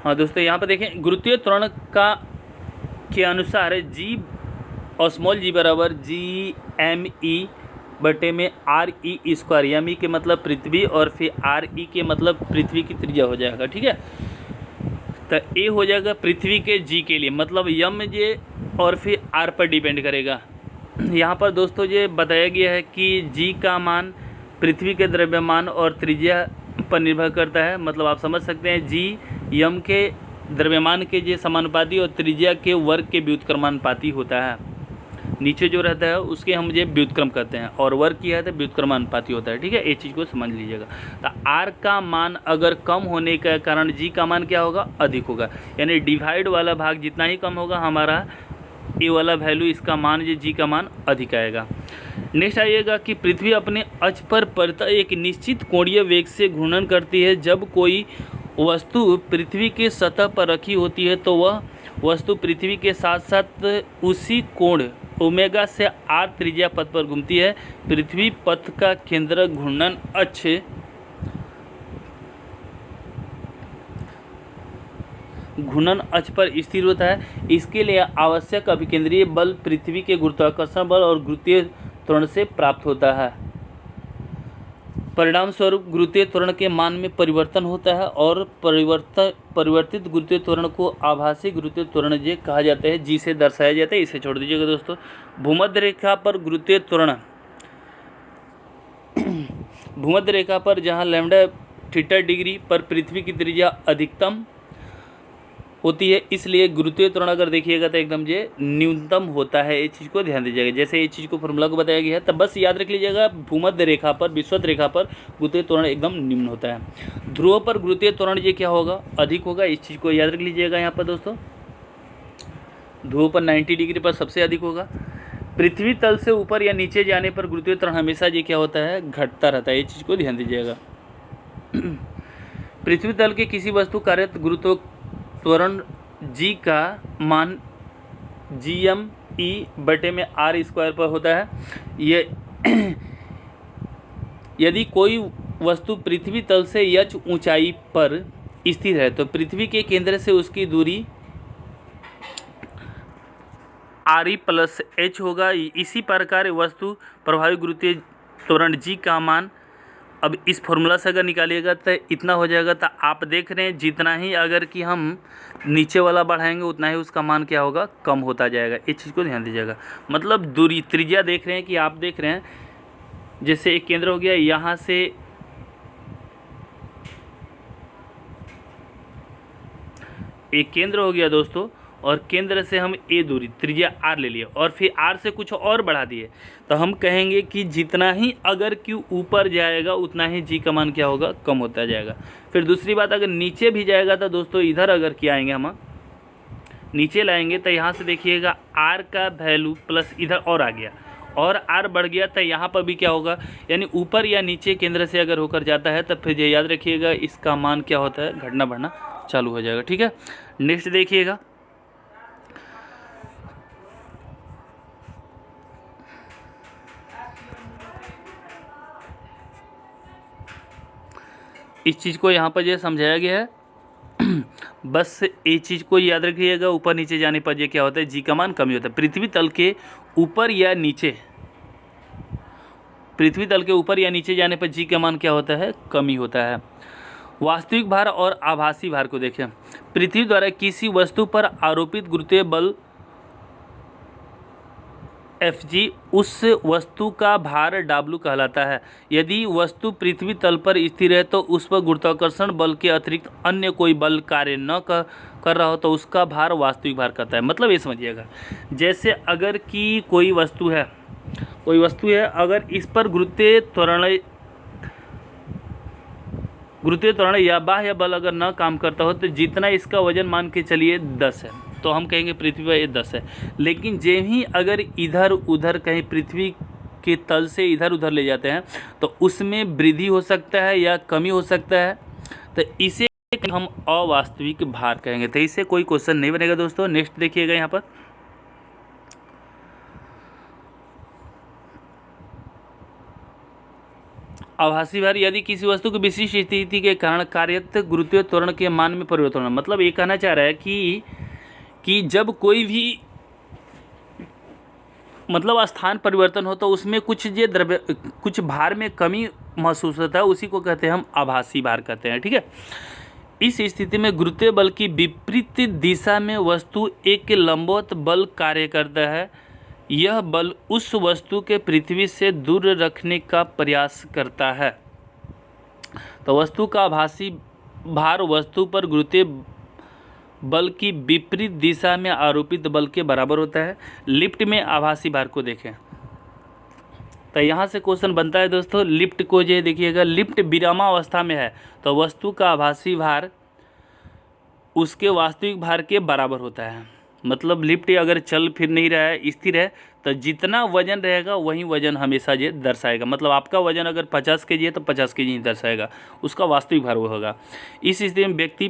हाँ दोस्तों, यहाँ पर देखें गुरुत्वीय त्वरण का के अनुसार जी और स्मॉल जी बराबर GME बटे में RE स्क्वायर। यम के मतलब पृथ्वी और फिर RE के मतलब पृथ्वी की त्रिज्या हो जाएगा। ठीक है, तो ए हो जाएगा पृथ्वी के जी के लिए, मतलब यम जे और फिर R पर डिपेंड करेगा। यहाँ पर दोस्तों ये बताया गया है कि जी का मान पृथ्वी के द्रव्यमान और त्रिज्या पर निर्भर करता है। मतलब आप समझ सकते हैं जी यम के द्रव्यमान के जे समानुपाती और त्रिज्या के वर्ग के व्युत्क्रमानुपाती होता है। नीचे जो रहता है उसके हम ये व्युत्क्रम कहते हैं, और वर्ग किया है तो व्युत्क्रमानुपाती होता है। ठीक है, ये चीज़ को समझ लीजिएगा। तो आर का मान अगर कम होने के कारण जी का मान क्या होगा, अधिक होगा, यानी डिवाइड वाला भाग जितना ही कम होगा हमारा ए वाला वैल्यू, इसका मान जो जी का मान अधिक आएगा। नेक्स्ट आइएगा कि पृथ्वी अपने अक्ष पर परितः एक निश्चित कोणीय वेग से घूर्णन करती है। जब कोई वस्तु पृथ्वी के सतह पर रखी होती है तो वह वस्तु पृथ्वी के साथ साथ उसी कोण ओमेगा से आर त्रिज्या पथ पर घूमती है। पृथ्वी पथ का केंद्र घूर्णन अक्ष पर स्थिर होता है। इसके लिए आवश्यक अभिकेंद्रीय बल पृथ्वी के गुरुत्वाकर्षण बल और गुरुत्वीय त्वरण से प्राप्त होता है। परिणाम स्वरूप गुरुत्वीय त्वरण के मान में परिवर्तन होता है और परिवर्तित गुरुत्वीय त्वरण को आभासी गुरुत्वीय त्वरण जे कहा जाता है, जी से दर्शाया जाता है। इसे छोड़ दीजिएगा दोस्तों। भूमध्य रेखा पर गुरुत्वीय त्वरण, भूमध्य रेखा पर जहाँ लैम्डा थीटा डिग्री पर पृथ्वी की त्रिज्या अधिकतम होती है, इसलिए गुरुत्वीय त्वरण अगर देखिएगा तो एकदम जे न्यूनतम होता है। ये चीज़ को ध्यान दीजिएगा, जैसे ये चीज़ को फॉर्मूला को बताया गया है। तब बस याद रख लीजिएगा भूमध्य रेखा पर, विषुवत रेखा पर गुरुत्वीय त्वरण एकदम निम्न होता है। ध्रुव पर गुरुत्वीय त्वरण ये क्या होगा, अधिक होगा। इस चीज़ को याद रख लीजिएगा। यहाँ पर दोस्तों ध्रुव पर 90 डिग्री पर सबसे अधिक होगा। पृथ्वी तल से ऊपर या नीचे जाने पर गुरुत्वीय त्वरण हमेशा ये क्या होता है, घटता रहता है। ये चीज़ को ध्यान दीजिएगा। पृथ्वी तल के किसी वस्तु कार्यरत गुरुत्व त्वरण जी का मान GME बटे में R स्क्वायर पर होता है। ये यदि कोई वस्तु पृथ्वी तल से h ऊंचाई पर स्थिर है तो पृथ्वी के केंद्र से उसकी दूरी RE प्लस H होगा। इसी प्रकार वस्तु प्रभावी गुरुत्वीय त्वरण जी का मान, अब इस फॉर्मूला से अगर निकालिएगा तो इतना हो जाएगा। तो आप देख रहे हैं जितना ही अगर कि हम नीचे वाला बढ़ाएंगे उतना ही उसका मान क्या होगा, कम होता जाएगा। इस चीज़ को ध्यान दीजिएगा। मतलब दूरी त्रिज्या देख रहे हैं कि आप देख रहे हैं, जैसे एक केंद्र हो गया, यहाँ से एक केंद्र हो गया दोस्तों, और केंद्र से हम ए दूरी त्रिज्या R ले लिए और फिर R से कुछ और बढ़ा दिए, तो हम कहेंगे कि जितना ही अगर Q ऊपर जाएगा उतना ही जी का मान क्या होगा, कम होता जाएगा। फिर दूसरी बात, अगर नीचे भी जाएगा तो दोस्तों इधर अगर क्या आएंगे हम नीचे लाएंगे तो यहाँ से देखिएगा आर का वैल्यू प्लस इधर और आ गया और आर बढ़ गया, तो यहाँ पर भी क्या होगा, यानी ऊपर या नीचे केंद्र से अगर होकर जाता है तब फिर ये याद रखिएगा इसका मान क्या होता है, घटना बढ़ना चालू हो जाएगा। ठीक है, नेक्स्ट देखिएगा, इस चीज़ को यहाँ पर ये समझाया गया है। बस ये चीज़ को याद रखिएगा, ऊपर नीचे जाने पर ये क्या होता है, जी का मान कमी होता है। पृथ्वी तल के ऊपर या नीचे, पृथ्वी तल के ऊपर या नीचे जाने पर जी का मान क्या होता है, कमी होता है। वास्तविक भार और आभासी भार को देखें। पृथ्वी द्वारा किसी वस्तु पर आरोपित गुरुत्वीय बल Fg उस वस्तु का भार W कहलाता है। यदि वस्तु पृथ्वी तल पर स्थिर है तो उस पर गुरुत्वाकर्षण बल के अतिरिक्त अन्य कोई बल कार्य न कर रहा हो तो उसका भार वास्तविक भार कहता है। मतलब ये समझिएगा, जैसे अगर कि कोई वस्तु है, अगर इस पर गुरुत्वीय त्वरण या बाह्य बल अगर न काम करता हो तो जितना इसका वजन मान के चलिए 10 है, तो हम कहेंगे पृथ्वी पर ये 10 है। लेकिन जे ही अगर इधर उधर कहीं पृथ्वी के तल से इधर उधर ले जाते हैं तो उसमें वृद्धि हो सकता है या कमी हो सकता है, तो इसे हम अवास्तविक भार कहेंगे। तो इससे कोई क्वेश्चन नहीं बनेगा दोस्तों। नेक्स्ट देखिएगा यहाँ पर, आभासी भार। यदि किसी वस्तु की विशिष्ट स्थिति के कारण कार्यरत गुरुत्वीय त्वरण के मान में परिवर्तन होना। मतलब ये कहना चाह रहा है कि जब कोई भी मतलब स्थान परिवर्तन हो तो उसमें कुछ भार में कमी महसूस होता है, उसी को कहते हैं हम आभासी भार कहते हैं। ठीक है, इस स्थिति में गुरुत्वीय बल की विपरीत दिशा में वस्तु एक लंबवत बल कार्य करता है। यह बल उस वस्तु के पृथ्वी से दूर रखने का प्रयास करता है। तो वस्तु का आभासी भार वस्तु पर गुरुत्वीय बल की विपरीत दिशा में आरोपित बल के बराबर होता है। लिफ्ट में आभासी भार को देखें तो यहाँ से क्वेश्चन बनता है दोस्तों, लिफ्ट को जो देखिएगा, लिफ्ट विरामावस्था में है तो वस्तु का आभासी भार उसके वास्तविक भार के बराबर होता है। मतलब लिफ्ट अगर चल फिर नहीं रहा है, स्थिर है, तो जितना वजन रहेगा वही वजन हमेशा ये दर्शाएगा। मतलब आपका वजन अगर 50 kg है तो 50 kg ही दर्शाएगा, उसका वास्तविक भार वो होगा। इस स्थिति में व्यक्ति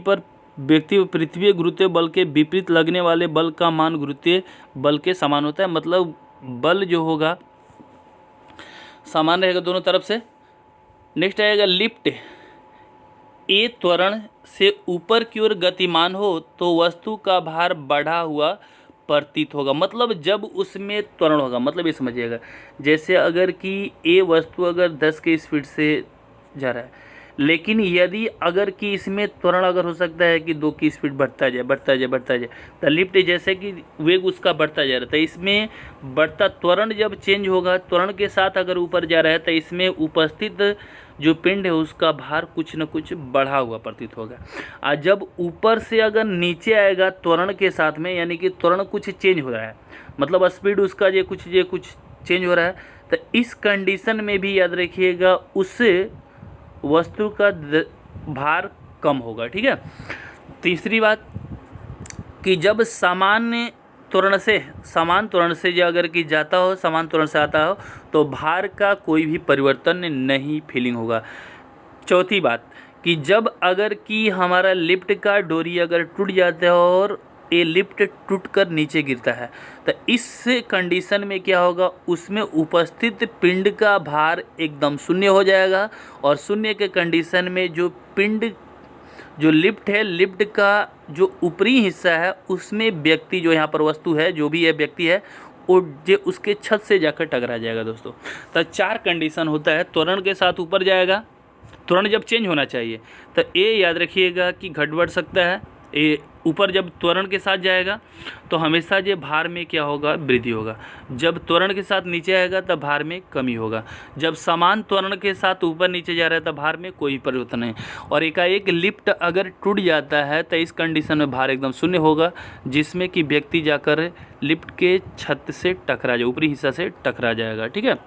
पृथ्वी गुरुत्वीय बल के विपरीत लगने वाले बल का मान गुरुत्वीय बल के समान होता है। मतलब बल जो होगा समान रहेगा दोनों तरफ से। नेक्स्ट आएगा लिफ्ट। ए त्वरण से ऊपर की ओर गतिमान हो तो वस्तु का भार बढ़ा हुआ प्रतीत होगा। मतलब जब उसमें त्वरण होगा, मतलब ये समझिएगा, जैसे अगर कि ए वस्तु अगर 10 के स्पीड से जा रहा है, लेकिन यदि अगर कि इसमें त्वरण अगर हो सकता है कि 2 की स्पीड बढ़ता जाए, तो लिफ्ट जैसे कि वेग उसका बढ़ता जा रहा है, तो इसमें बढ़ता त्वरण जब चेंज होगा, त्वरण के साथ अगर ऊपर जा रहा है तो इसमें उपस्थित जो पिंड है उसका भार कुछ न कुछ बढ़ा हुआ प्रतीत होगा। और जब ऊपर से अगर नीचे आएगा त्वरण के साथ में, यानी कि त्वरण कुछ चेंज हो रहा है, मतलब स्पीड उसका ये कुछ चेंज हो रहा है, तो इस कंडीशन में भी याद रखिएगा उस वस्तु का भार कम होगा। ठीक है, तीसरी बात कि जब समान त्वरण से जो अगर कि जाता हो, समान त्वरण से आता हो, तो भार का कोई भी परिवर्तन नहीं फीलिंग होगा। चौथी बात कि जब अगर कि हमारा लिफ्ट का डोरी अगर टूट जाता है और ये लिफ्ट टूटकर नीचे गिरता है, तो इस कंडीशन में क्या होगा, उसमें उपस्थित पिंड का भार एकदम शून्य हो जाएगा। और शून्य के कंडीशन में जो लिफ्ट है, लिफ्ट का जो ऊपरी हिस्सा है उसमें व्यक्ति, जो यहाँ पर वस्तु है, जो भी है व्यक्ति है, वो जो उसके छत से जाकर टकरा जाएगा दोस्तों। तो 4 कंडीशन होता है, त्वरण के साथ ऊपर जाएगा, त्वरण जब चेंज होना चाहिए, तो ये याद रखिएगा कि घट बढ़ सकता है। ये ऊपर जब त्वरण के साथ जाएगा तो हमेशा ये भार में क्या होगा, वृद्धि होगा। जब त्वरण के साथ नीचे आएगा तब भार में कमी होगा। जब समान त्वरण के साथ ऊपर नीचे जा रहा है तब भार में कोई परिवर्तन नहीं। और एकाएक लिफ्ट अगर टूट जाता है तो इस कंडीशन में भार एकदम शून्य होगा, जिसमें कि व्यक्ति जाकर लिफ्ट के छत से टकरा जाए, ऊपरी हिस्सा से टकरा जाएगा। ठीक है,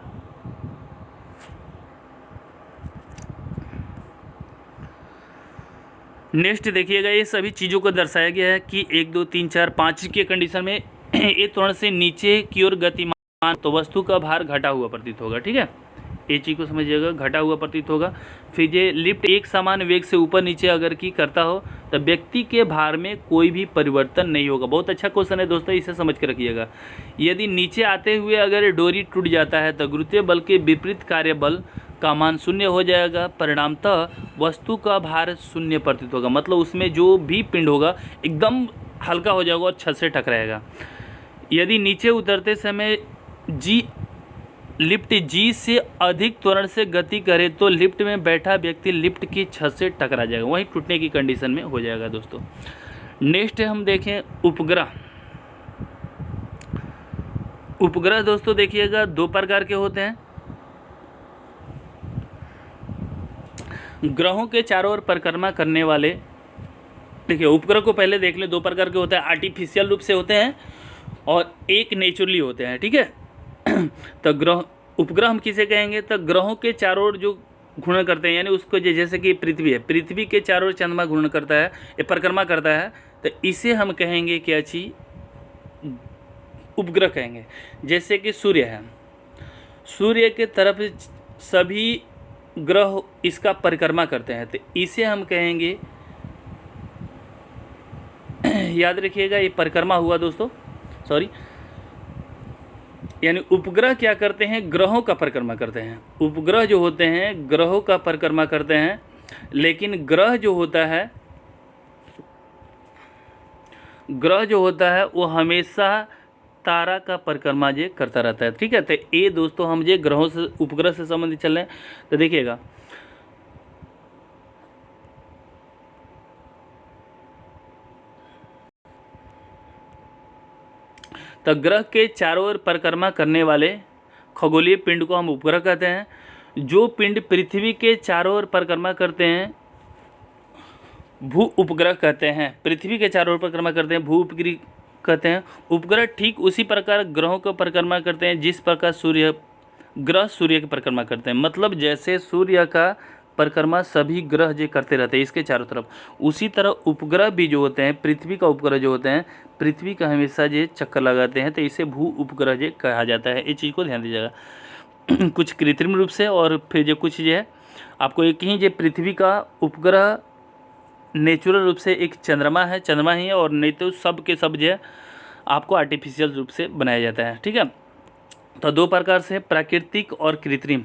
नेक्स्ट देखिएगा, ये सभी चीज़ों को दर्शाया गया है कि 1 2 3 4 5 के कंडीशन में ये त्वरण से नीचे की ओर गतिमान तो वस्तु का भार घटा हुआ प्रतीत होगा। ठीक है, ये चीज़ को समझिएगा, घटा हुआ प्रतीत होगा। फिर ये लिफ्ट एक समान वेग से ऊपर नीचे अगर की करता हो तो व्यक्ति के भार में कोई भी परिवर्तन नहीं होगा। बहुत अच्छा क्वेश्चन है दोस्तों, इसे समझ के रखिएगा। यदि नीचे आते हुए अगर डोरी टूट जाता है तो गुरुत्वीय बल के विपरीत कार्यबल का मान शून्य हो जाएगा, परिणामतः वस्तु का भार शून्य प्रतीत होगा। मतलब उसमें जो भी पिंड होगा एकदम हल्का हो जाएगा और छत से टकराएगा। यदि नीचे उतरते समय लिफ्ट जी से अधिक त्वरण से गति करे तो लिफ्ट में बैठा व्यक्ति लिफ्ट की छत से टकरा जाएगा, वहीं टूटने की कंडीशन में हो जाएगा दोस्तों। नेक्स्ट हम देखें उपग्रह। उपग्रह दोस्तों देखिएगा 2 प्रकार के होते हैं। ग्रहों के चारों ओर परिक्रमा करने वाले, देखिए उपग्रह को पहले देख ले, 2 प्रकार के होते हैं। आर्टिफिशियल रूप से होते हैं और एक नेचुरली होते हैं। ठीक है, तो उपग्रह हम किसे कहेंगे, तो ग्रहों के चारों ओर जो घूर्णन करते हैं, यानी उसको जैसे कि पृथ्वी है, पृथ्वी के चारों ओर चंद्रमा घूर्णन करता है, ये परिक्रमा करता है, तो इसे हम कहेंगे क्या चीज, उपग्रह कहेंगे। जैसे कि सूर्य है, सूर्य के तरफ सभी ग्रह इसका परिक्रमा करते हैं, तो इसे हम कहेंगे, याद रखिएगा ये परिक्रमा हुआ दोस्तों, सॉरी, यानी उपग्रह क्या करते हैं, ग्रहों का परिक्रमा करते हैं। उपग्रह जो होते हैं ग्रहों का परिक्रमा करते हैं, लेकिन ग्रह जो होता है वो हमेशा तारा का परिक्रमा जे करता रहता है। ठीक है, तो ये दोस्तों हम जे ग्रहों से उपग्रह से संबंधित चल रहे हैं, तो देखिएगा तो ग्रह के चारों ओर परिक्रमा करने वाले खगोलीय पिंड को हम उपग्रह कहते हैं। जो पिंड पृथ्वी के चारों ओर परिक्रमा करते हैं भू उपग्रह कहते हैं। पृथ्वी के चारों ओर परिक्रमा करते हैं भू उपग्रह कहते हैं। उपग्रह ठीक उसी प्रकार ग्रहों को परिक्रमा करते हैं जिस प्रकार ग्रह सूर्य की परिक्रमा करते हैं। मतलब जैसे सूर्य का परिक्रमा सभी ग्रह जो करते रहते हैं इसके चारों तरफ, उसी तरह उपग्रह भी जो होते हैं, पृथ्वी का उपग्रह जो होते हैं, पृथ्वी का हमेशा जो चक्कर लगाते हैं, तो इसे भू उपग्रह जो कहा जाता है। ये चीज़ को ध्यान दीजिएगा। कुछ कृत्रिम रूप से और फिर जो कुछ जो है आपको एक ही जो पृथ्वी का उपग्रह नेचुरल रूप से एक चंद्रमा ही है, और नहीं तो सब के सब जो है आपको आर्टिफिशियल रूप से बनाया जाता है। ठीक है, तो 2 प्रकार से, प्राकृतिक और कृत्रिम।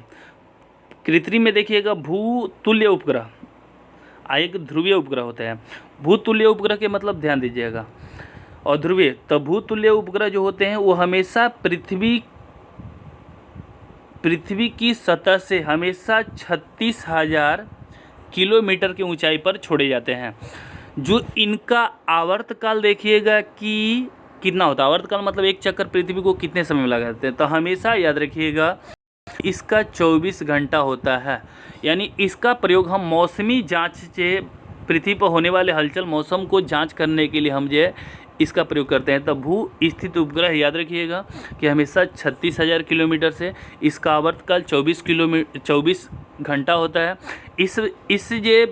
कृत्रिम में देखिएगा भूतुल्य उपग्रह, एक ध्रुवीय उपग्रह होता है। भूतुल्य उपग्रह के मतलब ध्यान दीजिएगा, और ध्रुवीय, तो भूतुल्य उपग्रह जो होते हैं वो हमेशा पृथ्वी की सतह से हमेशा 36,000 किलोमीटर की ऊंचाई पर छोड़े जाते हैं। जो इनका आवर्तकाल देखिएगा कि कितना होता है। आवर्तकाल मतलब एक चक्कर पृथ्वी को कितने समय में लगाते हैं, तो हमेशा याद रखिएगा इसका 24 घंटा होता है। यानी इसका प्रयोग हम मौसमी जांच से, पृथ्वी पर होने वाले हलचल मौसम को जांच करने के लिए हम जो इसका प्रयोग करते हैं। तब भू स्थित उपग्रह याद रखिएगा कि हमेशा 36,000 किलोमीटर से इसका आवर्तकाल 24 घंटा होता है। इस जे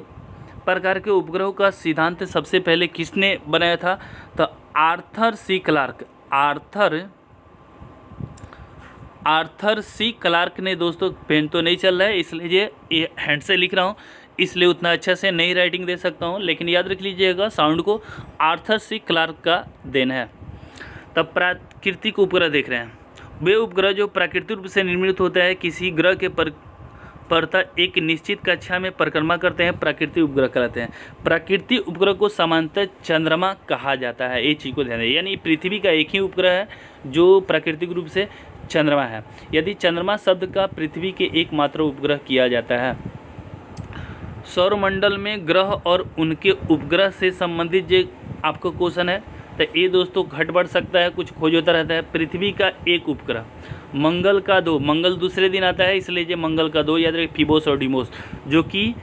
प्रकार के उपग्रहों का सिद्धांत सबसे पहले किसने बनाया था, तो आर्थर सी क्लार्क ने। दोस्तों पेन तो नहीं चल रहा है इसलिए ये हैंड से लिख रहा हूँ, इसलिए उतना अच्छा से नहीं राइटिंग दे सकता हूँ, लेकिन याद रख लीजिएगा साउंड को, आर्थर सी क्लार्क का देन है। तब प्राकृतिक उपग्रह देख रहे हैं, वे उपग्रह जो प्राकृतिक रूप से निर्मित होता है, किसी ग्रह के परता एक निश्चित कक्षा में परिक्रमा करते हैं, प्राकृतिक उपग्रह कहलाते हैं। प्राकृतिक उपग्रह को सामान्यतः चंद्रमा कहा जाता है, ये चीज़ को ध्यान दें। यानी पृथ्वी का एक ही उपग्रह है जो प्राकृतिक रूप से चंद्रमा है। यदि चंद्रमा शब्द का पृथ्वी के एकमात्र उपग्रह किया जाता है। सौरमंडल में ग्रह और उनके उपग्रह से संबंधित जो आपको क्वेश्चन है, तो ये दोस्तों घट बढ़ सकता है, कुछ खोज होता रहता है। पृथ्वी का एक उपग्रह, मंगल का 2, मंगल दूसरे दिन आता है इसलिए जो मंगल का 2 याद रखिए, फीबोस और डीमोस, जो कि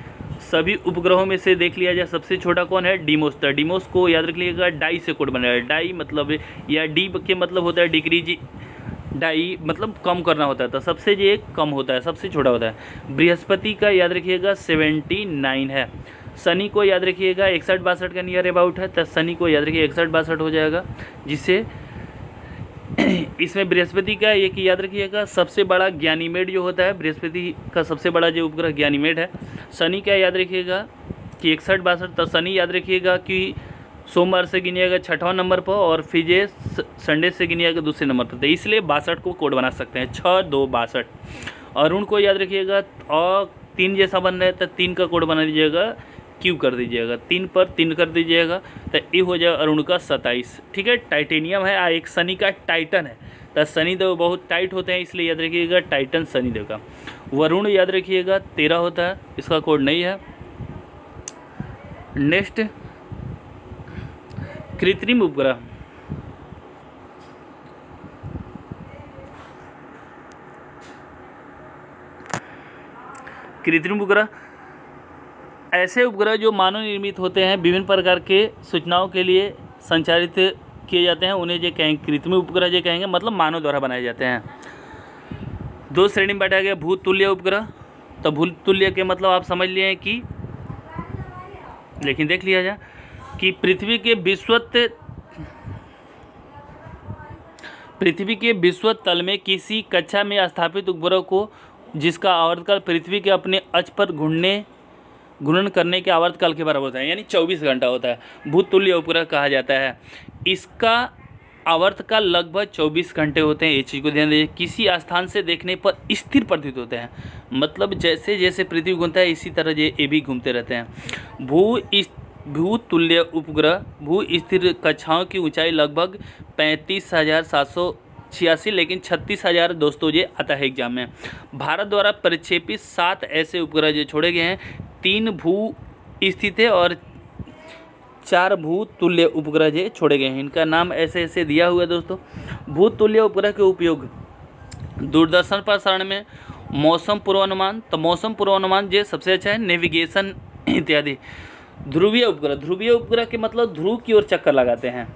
सभी उपग्रहों में से देख लिया जाए सबसे छोटा कौन है, डीमोस। तो डीमोस को याद रख लीजिएगा, डाई से कोड बनाया है। डाई मतलब या डी के मतलब होता है डिक्रीज, डाई मतलब कम करना होता है, तो सबसे ये कम होता है, सबसे छोटा होता है। बृहस्पति का याद रखिएगा 79 है। शनि को याद रखिएगा 61-62 का नियर अबाउट है, तो शनि को याद रखिए 61-62 हो जाएगा, जिससे इसमें बृहस्पति का एक याद रखिएगा सबसे बड़ा ज्ञानीमेड जो होता है, बृहस्पति का सबसे बड़ा जो उपग्रह ज्ञानीमेड है। शनि का याद रखिएगा कि 61-62, तो शनि याद रखिएगा कि सोमवार से गिनिएगा 6वां नंबर पर और फिर संडे से गिनिएगा दूसरे नंबर पर, तो इसलिए 62 को कोड बना सकते हैं, 6-2-62। अरुण को याद रखिएगा और 3 जैसा बन रहा है, तो 3 का कोड बना दीजिएगा, क्यू कर दीजिएगा, 3 पर 3 कर दीजिएगा, तो ये हो जाएगा अरुण का 27। ठीक है, टाइटेनियम है, एक शनि का टाइटन है, तो शनिदेव बहुत टाइट होते हैं, इसलिए याद रखिएगा टाइटन शनिदेव का। वरुण याद रखिएगा 13 होता है, इसका कोड नहीं है। नेक्स्ट कृत्रिम उपग्रह। कृत्रिम उपग्रह ऐसे उपग्रह जो मानव निर्मित होते हैं, विभिन्न प्रकार के सूचनाओं के लिए संचारित किए जाते हैं, उन्हें जो कहेंगे कृत्रिम उपग्रह जो कहेंगे, मतलब मानव द्वारा बनाए जाते हैं। 2 श्रेणी में बांटा गया, भूतुल्य उपग्रह। तो भूतुल्य के मतलब आप समझ लिए हैं कि, लेकिन देख लिया जाए कि पृथ्वी के विश्व तल में किसी कक्षा में स्थापित उपग्रह को, जिसका आवर्तकाल पृथ्वी के अपने अक्ष पर घूर्णन करने के आवर्तकाल के बराबर होता है, यानी 24 घंटा होता है, भूतुल्य उपग्रह कहा जाता है। इसका आवर्तकाल लगभग 24 घंटे होते हैं। ये चीज़ को ध्यान दीजिए। किसी स्थान से देखने पर स्थिर प्रतीत होते हैं, मतलब जैसे जैसे पृथ्वी घूमता है इसी तरह ये भी घूमते रहते हैं। भूतुल्य उपग्रह भू स्थिर कक्षाओं की ऊंचाई लगभग 35,786, लेकिन 36,000 दोस्तों ये आता है एग्जाम में। भारत द्वारा प्रक्षेपित 7 ऐसे उपग्रह जो छोड़े गए हैं, 3 भू स्थित है और 4 भूतुल्य उपग्रह जो छोड़े गए हैं। इनका नाम ऐसे ऐसे दिया हुआ है दोस्तों। भूतुल्य उपग्रह के उपयोग दूरदर्शन प्रसारण में, मौसम पूर्वानुमान, तो मौसम पूर्वानुमान जो सबसे अच्छा है, नेविगेशन इत्यादि। ध्रुवीय उपग्रह के मतलब ध्रुव की ओर चक्कर लगाते हैं।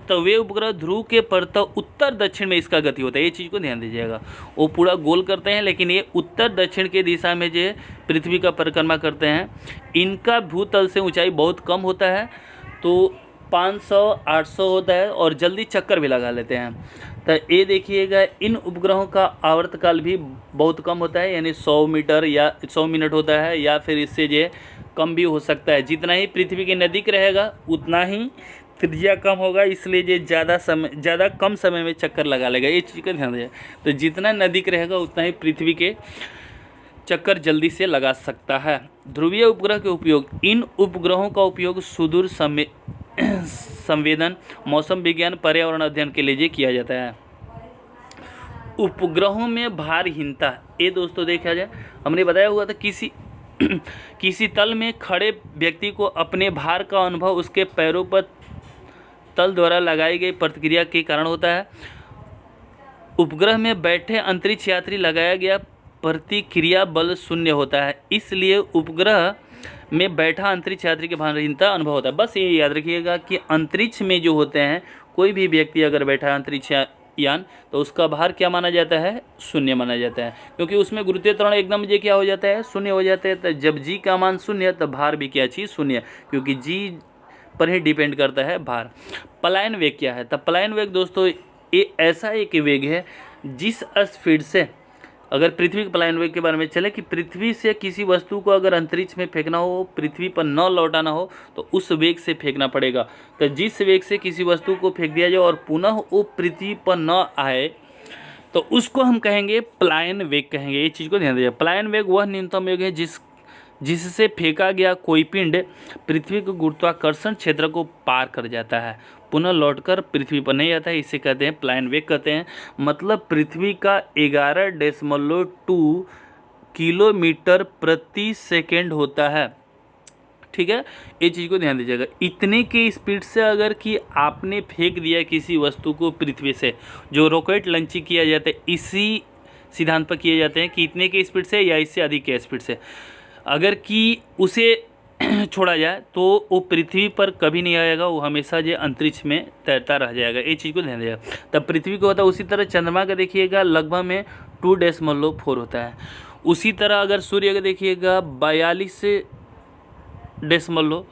तो वे उपग्रह ध्रुव के परतः उत्तर दक्षिण में इसका गति होता है, ये चीज़ को ध्यान दीजिएगा। वो पूरा गोल करते हैं, लेकिन ये उत्तर दक्षिण के दिशा में जो पृथ्वी का परिक्रमा करते हैं। इनका भूतल से ऊंचाई बहुत कम होता है, तो 500-800 होता है और जल्दी चक्कर भी लगा लेते हैं। तो ये देखिएगा, इन उपग्रहों का आवर्तकाल भी बहुत कम होता है, यानी 100 मीटर या 100 मिनट होता है, या फिर इससे जो कम भी हो सकता है। जितना ही पृथ्वी के नज़दीक रहेगा उतना ही त्रिज्या कम होगा, इसलिए ये ज़्यादा कम समय में चक्कर लगा लेगा, ये चीज़ का ध्यान रखिए। तो जितना नज़दीक रहेगा उतना ही पृथ्वी के चक्कर जल्दी से लगा सकता है। ध्रुवीय उपग्रह के उपयोग, इन उपग्रहों का उपयोग सुदूर संवेदन, मौसम विज्ञान, पर्यावरण अध्ययन के लिए किया जाता है। उपग्रहों में भारहीनता, ये दोस्तों देखा जाए, हमने बताया हुआ था किसी तल में खड़े व्यक्ति को अपने भार का अनुभव उसके पैरों पर तल द्वारा लगाई गई प्रतिक्रिया के कारण होता है। उपग्रह में बैठे अंतरिक्ष यात्री लगाया गया प्रतिक्रिया बल शून्य होता है, इसलिए उपग्रह में बैठा अंतरिक्ष यात्री के भारहीनता अनुभव होता है। बस ये याद रखिएगा कि अंतरिक्ष में जो होते हैं, कोई भी व्यक्ति अगर बैठा है अंतरिक्ष यान, तो उसका भार क्या माना जाता है, शून्य माना जाता है, क्योंकि उसमें गुरुत्वीय त्वरण एकदम जी क्या हो जाता है, शून्य हो जाता है। तो जब जी का मान शून्य, तो भार भी क्या चीज़ शून्य, क्योंकि जी पर ही डिपेंड करता है भार। पलायन वेग क्या है, तो पलायन वेग दोस्तों ये ऐसा एक वेग है जिस स्पीड से, अगर पृथ्वी के पलायन वेग के बारे में चले कि पृथ्वी से किसी वस्तु को अगर अंतरिक्ष में फेंकना हो, पृथ्वी पर न लौटाना हो, तो उस वेग से फेंकना पड़ेगा। तो जिस वेग से किसी वस्तु को फेंक दिया जाए और पुनः वो पृथ्वी पर न आए, तो उसको हम कहेंगे पलायन वेग कहेंगे। ये चीज़ को ध्यान दीजिए। पलायन वेग वह न्यूनतम वेग है जिससे फेंका गया कोई पिंड पृथ्वी के गुरुत्वाकर्षण क्षेत्र को पार कर जाता है, पुनः लौटकर पृथ्वी पर नहीं आता है, इसे कहते हैं पलायन वेग कहते हैं। मतलब पृथ्वी का 11.2 किलोमीटर प्रति सेकेंड होता है। ठीक है, ये चीज़ को ध्यान दीजिएगा। इतने की स्पीड से अगर कि आपने फेंक दिया किसी वस्तु को पृथ्वी से, जो रॉकेट लॉन्चिंग किया जाता है इसी सिद्धांत पर किए जाते हैं कि इतने की स्पीड से या इससे अधिक की स्पीड से अगर कि उसे छोड़ा जाए, तो वो पृथ्वी पर कभी नहीं आएगा, वो हमेशा जो अंतरिक्ष में तैरता रह जाएगा। ये चीज़ को ध्यान दीजिएगा। तब पृथ्वी को होता है, उसी तरह चंद्रमा का देखिएगा लगभग में 2.4 होता है। उसी तरह अगर सूर्य का देखिएगा डेसिमल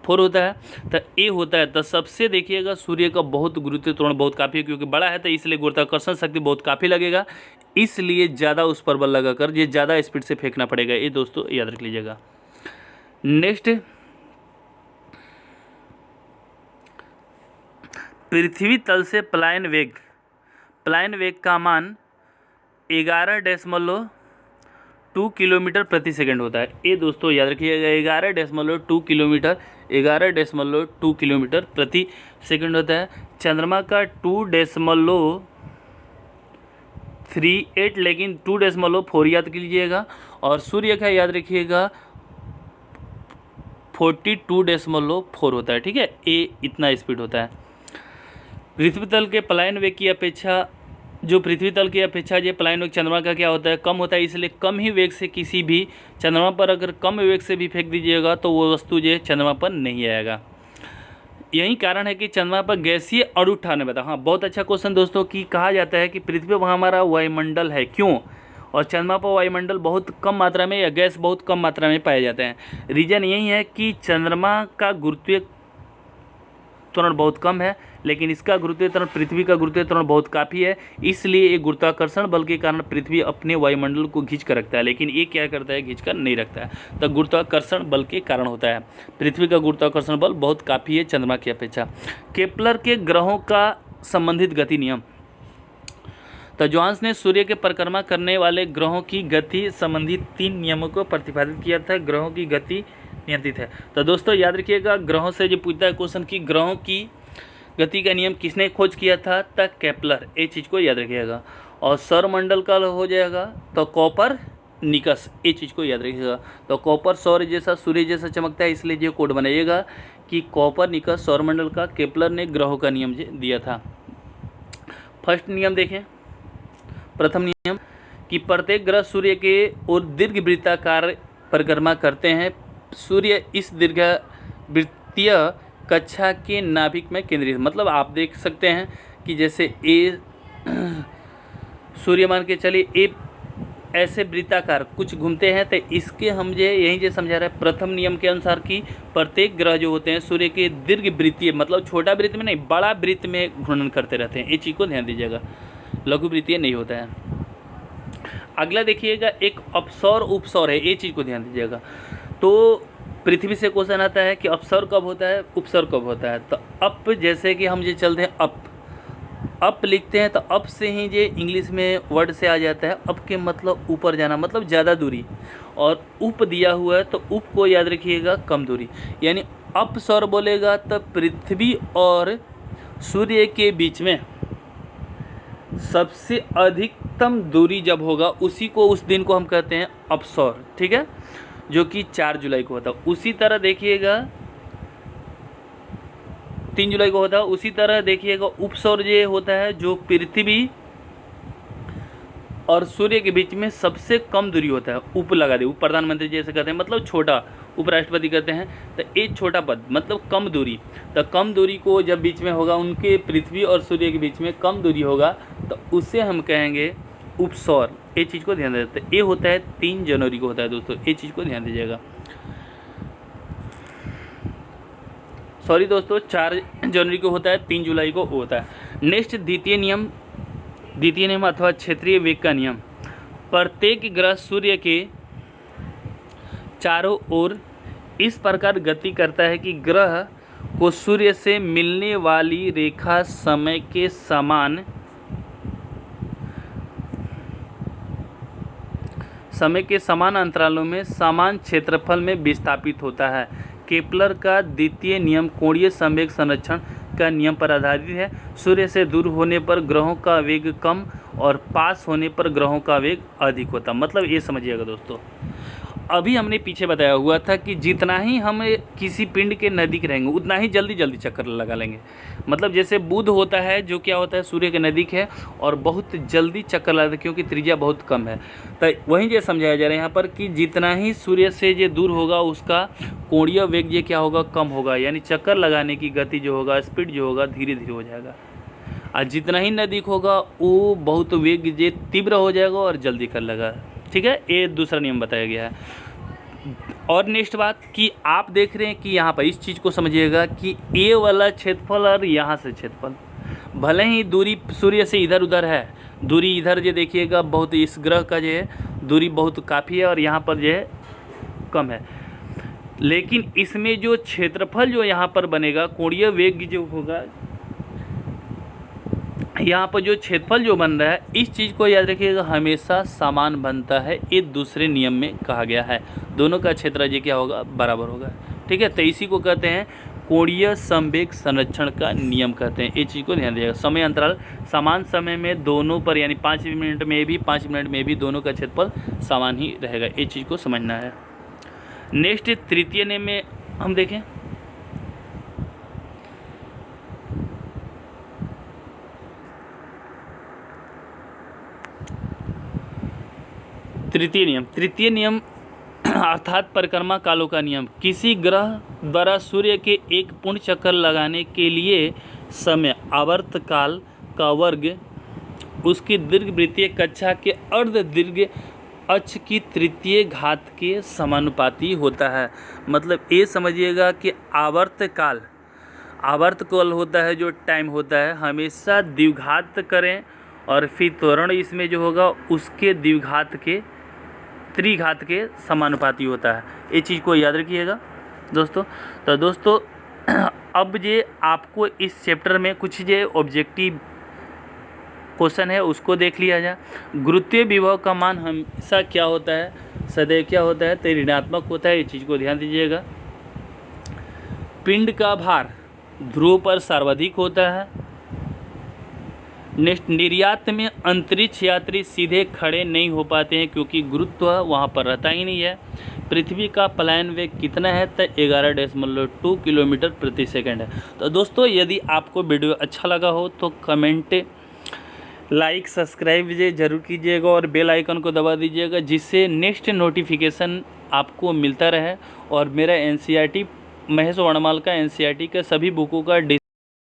4 होता है। तो ए होता है, तो सबसे देखिएगा सूर्य का बहुत गुरुत्वीय त्वरण बहुत काफ़ी है, क्योंकि बड़ा है तो इसलिए गुरुत्वाकर्षण शक्ति बहुत काफ़ी लगेगा, इसलिए ज़्यादा उस पर बल लगाकर ये ज़्यादा स्पीड से फेंकना पड़ेगा। ये दोस्तों याद रख लीजिएगा। नेक्स्ट, पृथ्वी तल से पलायन वेग का मान 11.2 किलोमीटर प्रति सेकंड होता है। ये दोस्तों याद रखिएगा, 11.2 किलोमीटर प्रति सेकंड होता है। चंद्रमा का 2.38, लेकिन 2.4 याद कीजिएगा, और सूर्य का याद रखिएगा 42.4 होता है। ठीक है, ये इतना स्पीड होता है। पृथ्वी तल के पलायन वेग की अपेक्षा, जो पृथ्वी तल की अपेक्षा ये पलायन वेग चंद्रमा का क्या होता है, कम होता है, इसलिए कम ही वेग से किसी भी चंद्रमा पर अगर कम वेग से भी फेंक दीजिएगा तो वो वस्तु जो चंद्रमा पर नहीं आएगा। यही कारण है कि चंद्रमा पर गैसीय अणु ठहरने पाता। हाँ, बहुत अच्छा क्वेश्चन दोस्तों, कि कहा जाता है कि पृथ्वी पर हमारा वायुमंडल है, क्यों, और चंद्रमा पर वायुमंडल बहुत कम मात्रा में या गैस बहुत कम मात्रा में पाए जाते हैं। रीज़न यही है कि चंद्रमा का गुरुत्वीय त्वरण बहुत कम है, लेकिन इसका गुरुत्वीय त्वरण, पृथ्वी का गुरुत्वीय त्वरण बहुत काफ़ी है, इसलिए एक गुरुत्वाकर्षण बल के कारण पृथ्वी अपने वायुमंडल को खींच कर रखता है, लेकिन ये क्या करता है, खींच कर नहीं रखता है। तो गुरुत्वाकर्षण बल के कारण होता है। पृथ्वी का गुरुत्वाकर्षण बल बहुत काफ़ी है चंद्रमा की अपेक्षा। केपलर के ग्रहों का संबंधित गति नियम, तो जोहान्स ने सूर्य के परिक्रमा करने वाले ग्रहों की गति संबंधी 3 नियमों को प्रतिपादित किया था। ग्रहों की गति नियंत्रित है। तो दोस्तों याद रखिएगा, ग्रहों से जो पूछता है क्वेश्चन की ग्रहों की गति का नियम किसने खोज किया था, तो केपलर, ये चीज़ को याद रखिएगा। और सौरमंडल का हो जाएगा तो कोपरनिकस, ये चीज़ को याद रखिएगा। तो कॉपर सौर जैसा, सूर्य जैसा चमकता है, इसलिए ये कोड बनाइएगा कि कोपरनिकस सौरमंडल का, केपलर ने ग्रहों का नियम दिया था। फर्स्ट नियम देखें, प्रथम नियम कि प्रत्येक ग्रह सूर्य के ओर दीर्घवृत्ताकार परिक्रमा करते हैं। सूर्य इस दीर्घवृत्तीय कक्षा के नाभिक में केंद्रित, मतलब आप देख सकते हैं कि जैसे ए सूर्य मान के चलिए ए ऐसे वृत्ताकार कुछ घूमते हैं, तो इसके हम जो यहीं जो समझा रहे हैं प्रथम नियम के अनुसार कि प्रत्येक ग्रह जो होते हैं सूर्य के दीर्घवृत्तीय, मतलब छोटा वृत्त में नहीं, बड़ा वृत्त में घूर्णन करते रहते हैं। ये चीज़ को ध्यान दीजिएगा, लघु वृत्तीय नहीं होता है। अगला देखिएगा, एक अपसौर उपसौर है, ये चीज़ को ध्यान दीजिएगा। तो पृथ्वी से क्वेश्चन आता है कि अपसौर कब होता है, उपसौर कब होता है। तो अप, जैसे कि हम ये चलते हैं अप लिखते हैं, तो अप से ही ये इंग्लिश में वर्ड से आ जाता है। अप के मतलब ऊपर जाना, मतलब ज़्यादा दूरी, और उप दिया हुआ है तो उप को याद रखिएगा कम दूरी, यानी अपसौर बोलेगा तो पृथ्वी और सूर्य के बीच में सबसे अधिकतम दूरी जब होगा उसी को, उस दिन को हम कहते हैं अपसौर। ठीक है, जो कि 4 जुलाई को होता है। उसी तरह देखिएगा 3 जुलाई को होता है। उसी तरह देखिएगा उपसौर ये होता है जो पृथ्वी और सूर्य के बीच में सबसे कम दूरी होता है। उप लगा दे, उप प्रधानमंत्री जैसे कहते हैं, मतलब छोटा, उपराष्ट्रपति कहते हैं, तो एक छोटा पद मतलब कम दूरी। तो कम दूरी को जब बीच में होगा, उनके पृथ्वी और सूर्य के बीच में कम दूरी होगा, तो उसे हम कहेंगे उपसौर। ये चीज़ को ध्यान देते हैं। ये होता है 3 जनवरी को होता है दोस्तों, ये चीज़ को ध्यान दीजिएगा। सॉरी दोस्तों, 4 जनवरी को होता है, 3 जुलाई को होता है। नेक्स्ट द्वितीय नियम अथवा क्षेत्रीय वेग का नियम। प्रत्येक ग्रह सूर्य के चारों ओर इस प्रकार गति करता है कि ग्रह को सूर्य से मिलने वाली रेखा समय के समान अंतरालों में समान क्षेत्रफल में विस्थापित होता है। केपलर का द्वितीय नियम कोणीय संवेग संरक्षण का नियम पर आधारित है। सूर्य से दूर होने पर ग्रहों का वेग कम और पास होने पर ग्रहों का वेग अधिक होता। मतलब ये समझिएगा दोस्तों, अभी हमने पीछे बताया हुआ था कि जितना ही हम किसी पिंड के नज़दीक रहेंगे उतना ही जल्दी चक्कर लगा लेंगे। मतलब जैसे बुध होता है, जो क्या होता है सूर्य के नज़दीक है और बहुत जल्दी चक्कर लगाता है क्योंकि त्रिज्या बहुत कम है। तो वहीं ये समझाया जा रहा है यहाँ पर कि जितना ही सूर्य से ये दूर होगा उसका कोणीय वेग ये क्या होगा, कम होगा, यानी चक्कर लगाने की गति जो होगा, स्पीड जो होगा, धीरे धीरे हो जाएगा। और जितना ही नज़दीक होगा वो बहुत वेग ये तीव्र हो जाएगा और जल्दी कर लगा। ठीक है, ये दूसरा नियम बताया गया है। और नेक्स्ट बात कि आप देख रहे हैं कि यहाँ पर इस चीज़ को समझिएगा कि ए वाला क्षेत्रफल और यहाँ से क्षेत्रफल, भले ही दूरी सूर्य से इधर उधर है, दूरी इधर जो देखिएगा बहुत, इस ग्रह का जो है दूरी बहुत काफ़ी है और यहाँ पर जो है कम है, लेकिन इसमें जो क्षेत्रफल जो यहाँ पर बनेगा, कोणीय वेग जो होगा, यहाँ पर जो क्षेत्रफल जो बन रहा है, इस चीज़ को याद रखिएगा, हमेशा समान बनता है। ये दूसरे नियम में कहा गया है, दोनों का क्षेत्रफल क्या होगा, बराबर होगा। ठीक है, तो इसी को कहते हैं कोणीय समवेग संरक्षण का नियम कहते हैं। ये चीज़ को ध्यान दिएगा। समय अंतराल समान समय में दोनों पर, यानी 5 मिनट में भी 5 मिनट में भी दोनों का क्षेत्रफल समान ही रहेगा। ये चीज़ को समझना है। नेक्स्ट तृतीय नियम में हम देखें, तृतीय नियम अर्थात परिक्रमा कालों का नियम। किसी ग्रह द्वारा सूर्य के एक पूर्ण चक्कर लगाने के लिए समय आवर्तकाल का वर्ग उसकी दीर्घवृत्तीय कक्षा के अर्ध दीर्घ अक्ष की तृतीय घात के समानुपाती होता है। मतलब ये समझिएगा कि आवर्तकाल होता है, जो टाइम होता है, हमेशा द्विघात करें और फिर त्वरण इसमें जो होगा उसके द्विघात के त्रिघात के समानुपाती होता है। ये चीज़ को याद रखिएगा दोस्तों। तो दोस्तों अब ये आपको इस चैप्टर में कुछ ये ऑब्जेक्टिव क्वेश्चन है उसको देख लिया जाए। गुरुत्वीय विभव का मान हमेशा क्या होता है, सदैव क्या होता है, तो ऋणात्मक होता है। ये चीज़ को ध्यान दीजिएगा। पिंड का भार ध्रुव पर सर्वाधिक होता है। नेक्स्ट, निर्यात में अंतरिक्ष यात्री सीधे खड़े नहीं हो पाते हैं क्योंकि गुरुत्व वहाँ पर रहता ही नहीं है। पृथ्वी का पलायन वेग कितना है, तो 11.2 किलोमीटर प्रति सेकंड है। तो दोस्तों यदि आपको वीडियो अच्छा लगा हो तो कमेंट, लाइक, सब्सक्राइब जरूर कीजिएगा और बेल आइकन को दबा दीजिएगा, जिससे नेक्स्ट नोटिफिकेशन आपको मिलता रहे। और मेरा NCERT महेश वर्णमाल का NCERT के सभी बुकों का